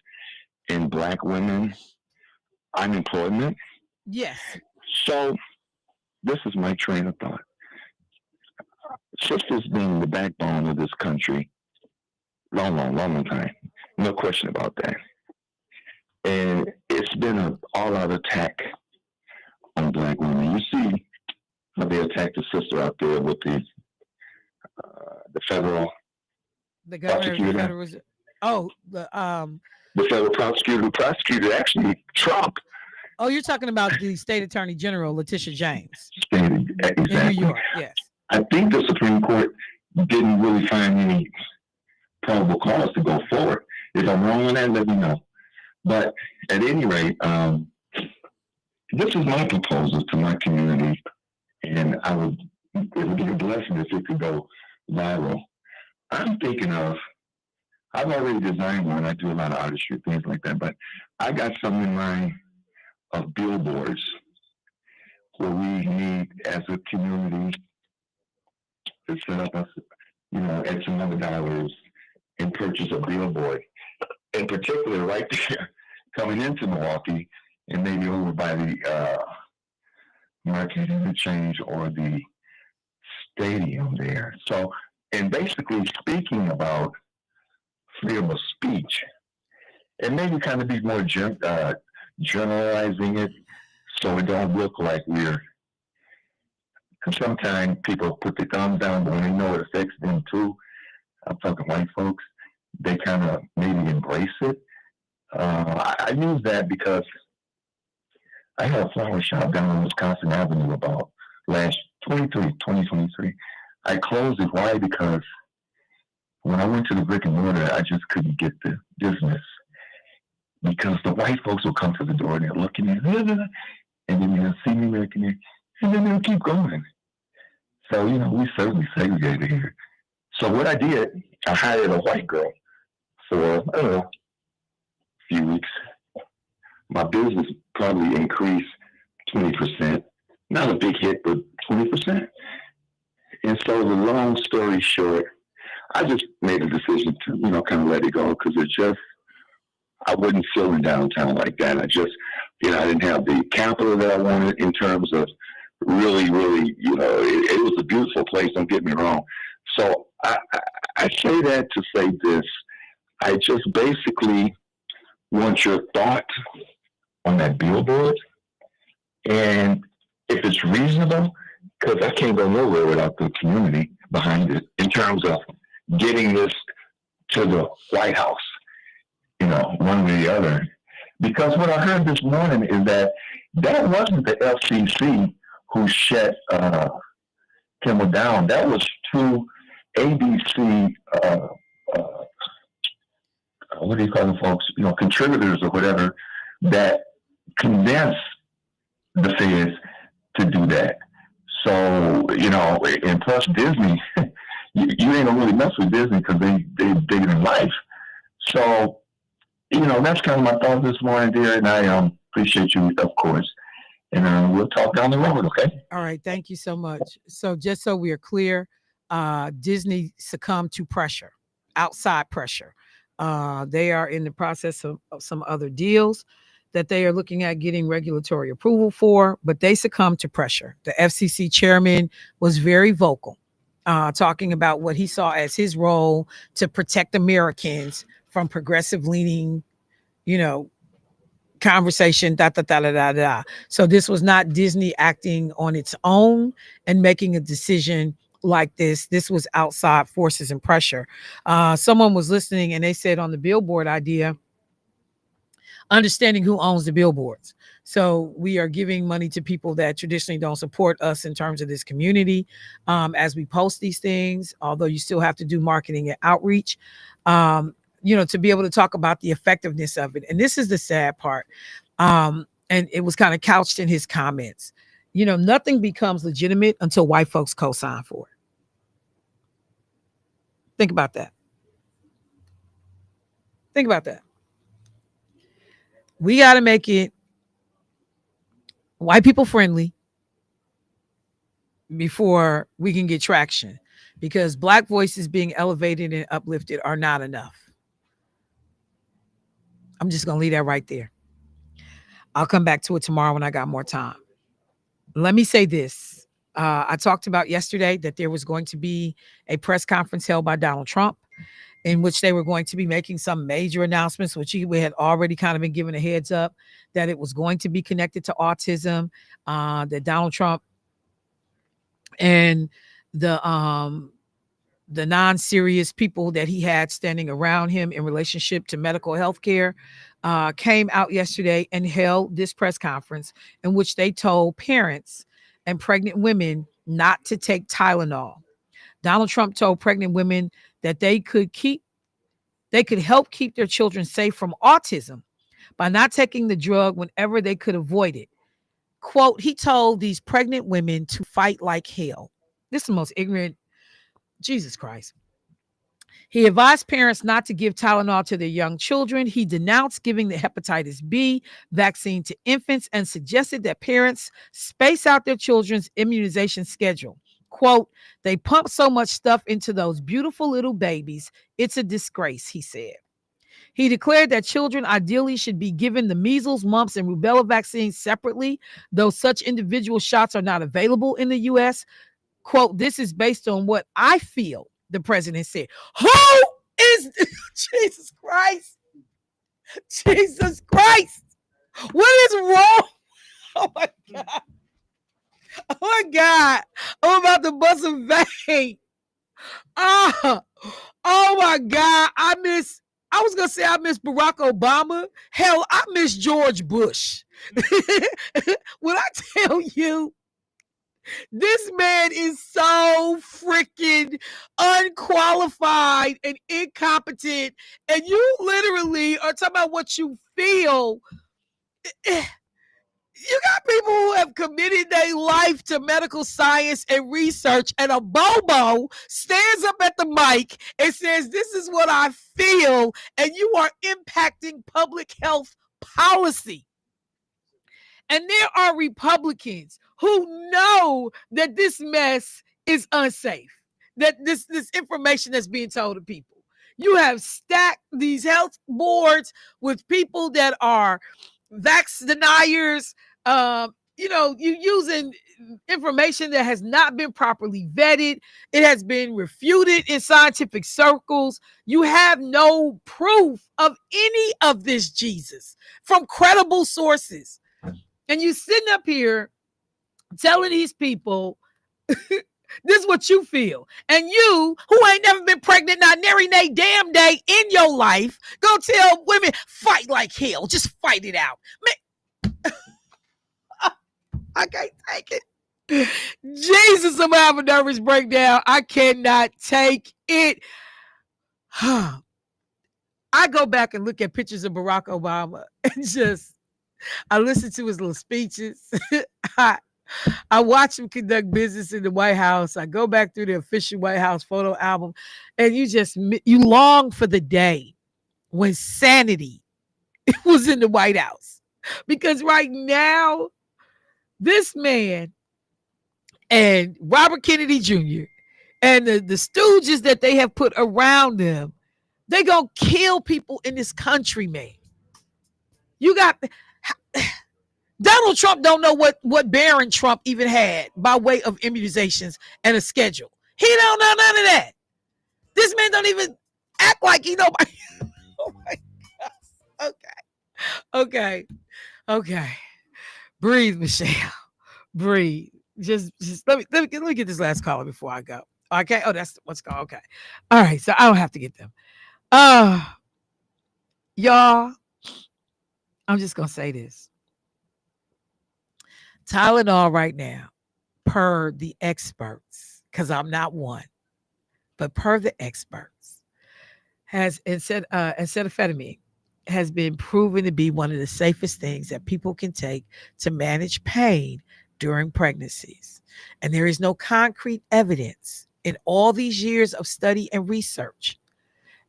H: in Black women unemployment.
A: Yes.
H: So this is my train of thought. Sisters being the backbone of this country, long time. No question about that. And it's been an all-out attack on Black women. You see how they attacked the sister out there with the federal
A: governor of the federal.
H: the federal prosecutor who prosecuted actually Trump.
A: Oh, you're talking about the state attorney general, Letitia James.
H: Exactly.
A: In New York, yes.
H: I think the Supreme Court didn't really find any probable cause to go forward. If I'm wrong on that, let me know. But at any rate, this is my proposal to my community, and it would be a blessing if it could go viral. I'm thinking I've already designed one. I do a lot of artistry, things like that, but I got something in mind of billboards where we need, as a community, to set up X amount of dollars and purchase a billboard. In particular, right there, coming into Milwaukee, and maybe over by the Market Interchange or the stadium there. So, and basically speaking about freedom of speech, and maybe kind of be more generalizing it so it don't look like we're, because sometimes people put their thumbs down, but when they know it affects them too, I'm talking white folks, they kind of maybe embrace it. I use that because I had a flower shop down on Wisconsin Avenue about 2023. I closed it. Why? Because when I went to the brick and mortar, I just couldn't get the business because the white folks will come to the door and they're looking at it, and then they'll see me working it, and then they'll keep going. So, we certainly segregated here. So what I did, I hired a white girl for, I don't know, a few weeks. My business probably increased 20%. Not a big hit, but 20%. And so the long story short, I just made a decision to, kind of let it go because I wasn't feeling downtown like that. I just, I didn't have the capital that I wanted in terms of really, it was a beautiful place, don't get me wrong. So I say that to say this. I just basically want your thought on that billboard. And if it's reasonable, because I can't go nowhere without the community behind it in terms of getting this to the White House, one way or the other. Because what I heard this morning is that wasn't the FCC who shut Kimmel down. That was two ABC, what do you call them folks, contributors or whatever, that convinced the feds to do that. So, and plus Disney, you ain't gonna really mess with Disney because they're bigger than life. So, that's kind of my thought this morning, dear, and I appreciate you, of course. And we'll talk down the road, okay?
A: All right, thank you so much. So just so we are clear, Disney succumbed to pressure, outside pressure. They are in the process of some other deals that they are looking at getting regulatory approval for, but they succumbed to pressure. The FCC chairman was very vocal, talking about what he saw as his role to protect Americans from progressive leaning, conversation, da, da, da, da, da, da. So this was not Disney acting on its own and making a decision like this. This was outside forces and pressure. Someone was listening and they said on the billboard idea, understanding who owns the billboards. So we are giving money to people that traditionally don't support us in terms of this community as we post these things, although you still have to do marketing and outreach, to be able to talk about the effectiveness of it. And this is the sad part. And it was kind of couched in his comments. Nothing becomes legitimate until white folks co-sign for it. Think about that. Think about that. We got to make it white people friendly before we can get traction, because Black voices being elevated and uplifted are not enough. I'm just going to leave that right there. I'll come back to it tomorrow when I got more time. Let me say this. I talked about yesterday that there was going to be a press conference held by Donald Trump in which they were going to be making some major announcements, which we had already kind of been given a heads up that it was going to be connected to autism, that Donald Trump and the non-serious people that he had standing around him in relationship to medical health care came out yesterday and held this press conference in which they told parents and pregnant women not to take Tylenol. Donald Trump told pregnant women that they could help keep their children safe from autism by not taking the drug whenever they could avoid it. Quote, he told these pregnant women to fight like hell. This is the most ignorant, Jesus Christ. He advised parents not to give Tylenol to their young children. He denounced giving the hepatitis B vaccine to infants and suggested that parents space out their children's immunization schedule. Quote, they pump so much stuff into those beautiful little babies. It's a disgrace, he said. He declared that children ideally should be given the measles, mumps, and rubella vaccines separately, though such individual shots are not available in the U.S. Quote, this is based on what I feel, the president said. Who is Jesus Christ? Jesus Christ. What is wrong? Oh my God. Oh my God. I'm about to bust a vein. Oh my God. I miss Barack Obama. Hell, I miss George Bush. When I tell you, this man is so freaking unqualified and incompetent, and you literally are talking about what you feel. You got people who have committed their life to medical science and research, and a bobo stands up at the mic and says, this is what I feel, and you are impacting public health policy. And there are Republicans who know that this mess is unsafe, that this information that's being told to people. You have stacked these health boards with people that are vax deniers, you using information that has not been properly vetted. It has been refuted in scientific circles. You have no proof of any of this, Jesus, from credible sources. And you sitting up here telling these people, this is what you feel. And you, who ain't never been pregnant, not nary nay damn day in your life, go tell women, fight like hell. Just fight it out. Man, I can't take it. Jesus, I'm having a nervous breakdown. I cannot take it. I go back and look at pictures of Barack Obama and I listen to his little speeches. I watch him conduct business in the White House. I go back through the official White House photo album, and you long for the day when sanity was in the White House. Because right now, this man and Robert Kennedy Jr. and the stooges that they have put around them, they gonna kill people in this country, man. You got Donald Trump don't know what Barron Trump even had by way of immunizations and a schedule. He don't know none of that. This man don't even act like he nobody. Oh my gosh. Okay. Okay. Breathe, Michelle. Breathe. Just let me get this last caller before I go. Okay. Oh, that's what's called. Okay. All right. So I don't have to get them. Y'all, I'm just gonna say this. Tylenol right now, per the experts, because I'm not one, but per the experts, has acetaminophen has been proven to be one of the safest things that people can take to manage pain during pregnancies. And there is no concrete evidence in all these years of study and research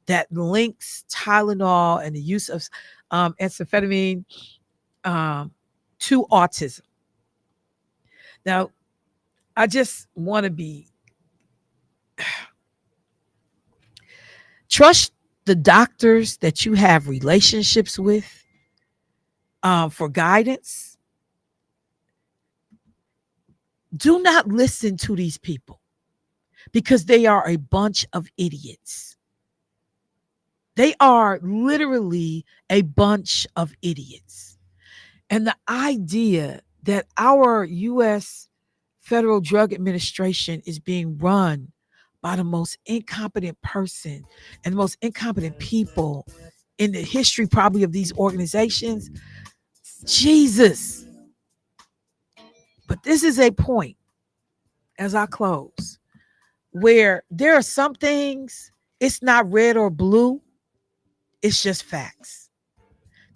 A: that links Tylenol and the use of acetaminophen to autism. Now, I just want to be trust the doctors that you have relationships with for guidance. Do not listen to these people because they are a bunch of idiots. They are literally a bunch of idiots. And the idea that our U.S. Federal Drug Administration is being run by the most incompetent person and the most incompetent people in the history probably of these organizations. Jesus. But this is a point, as I close, where there are some things, it's not red or blue, it's just facts.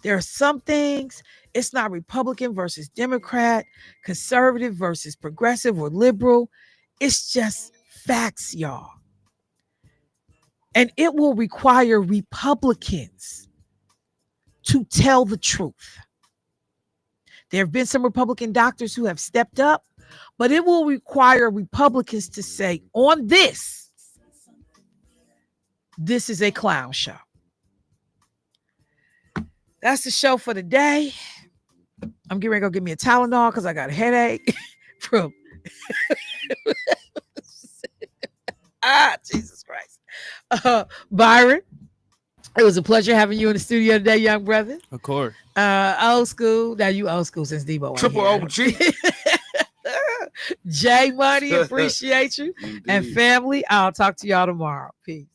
A: There are some things, it's not Republican versus Democrat, conservative versus progressive or liberal. It's just facts, y'all. And it will require Republicans to tell the truth. There have been some Republican doctors who have stepped up, but it will require Republicans to say, on this is a clown show. That's the show for the day. I'm getting ready to go get me a Tylenol because I got a headache from Jesus Christ. Byron, it was a pleasure having you in the studio today, young brother.
B: Of course.
A: Old school. Now you old school since Debo.
C: Triple OG.
A: J Money, appreciate you.
C: Indeed.
A: And family, I'll talk to y'all tomorrow. Peace.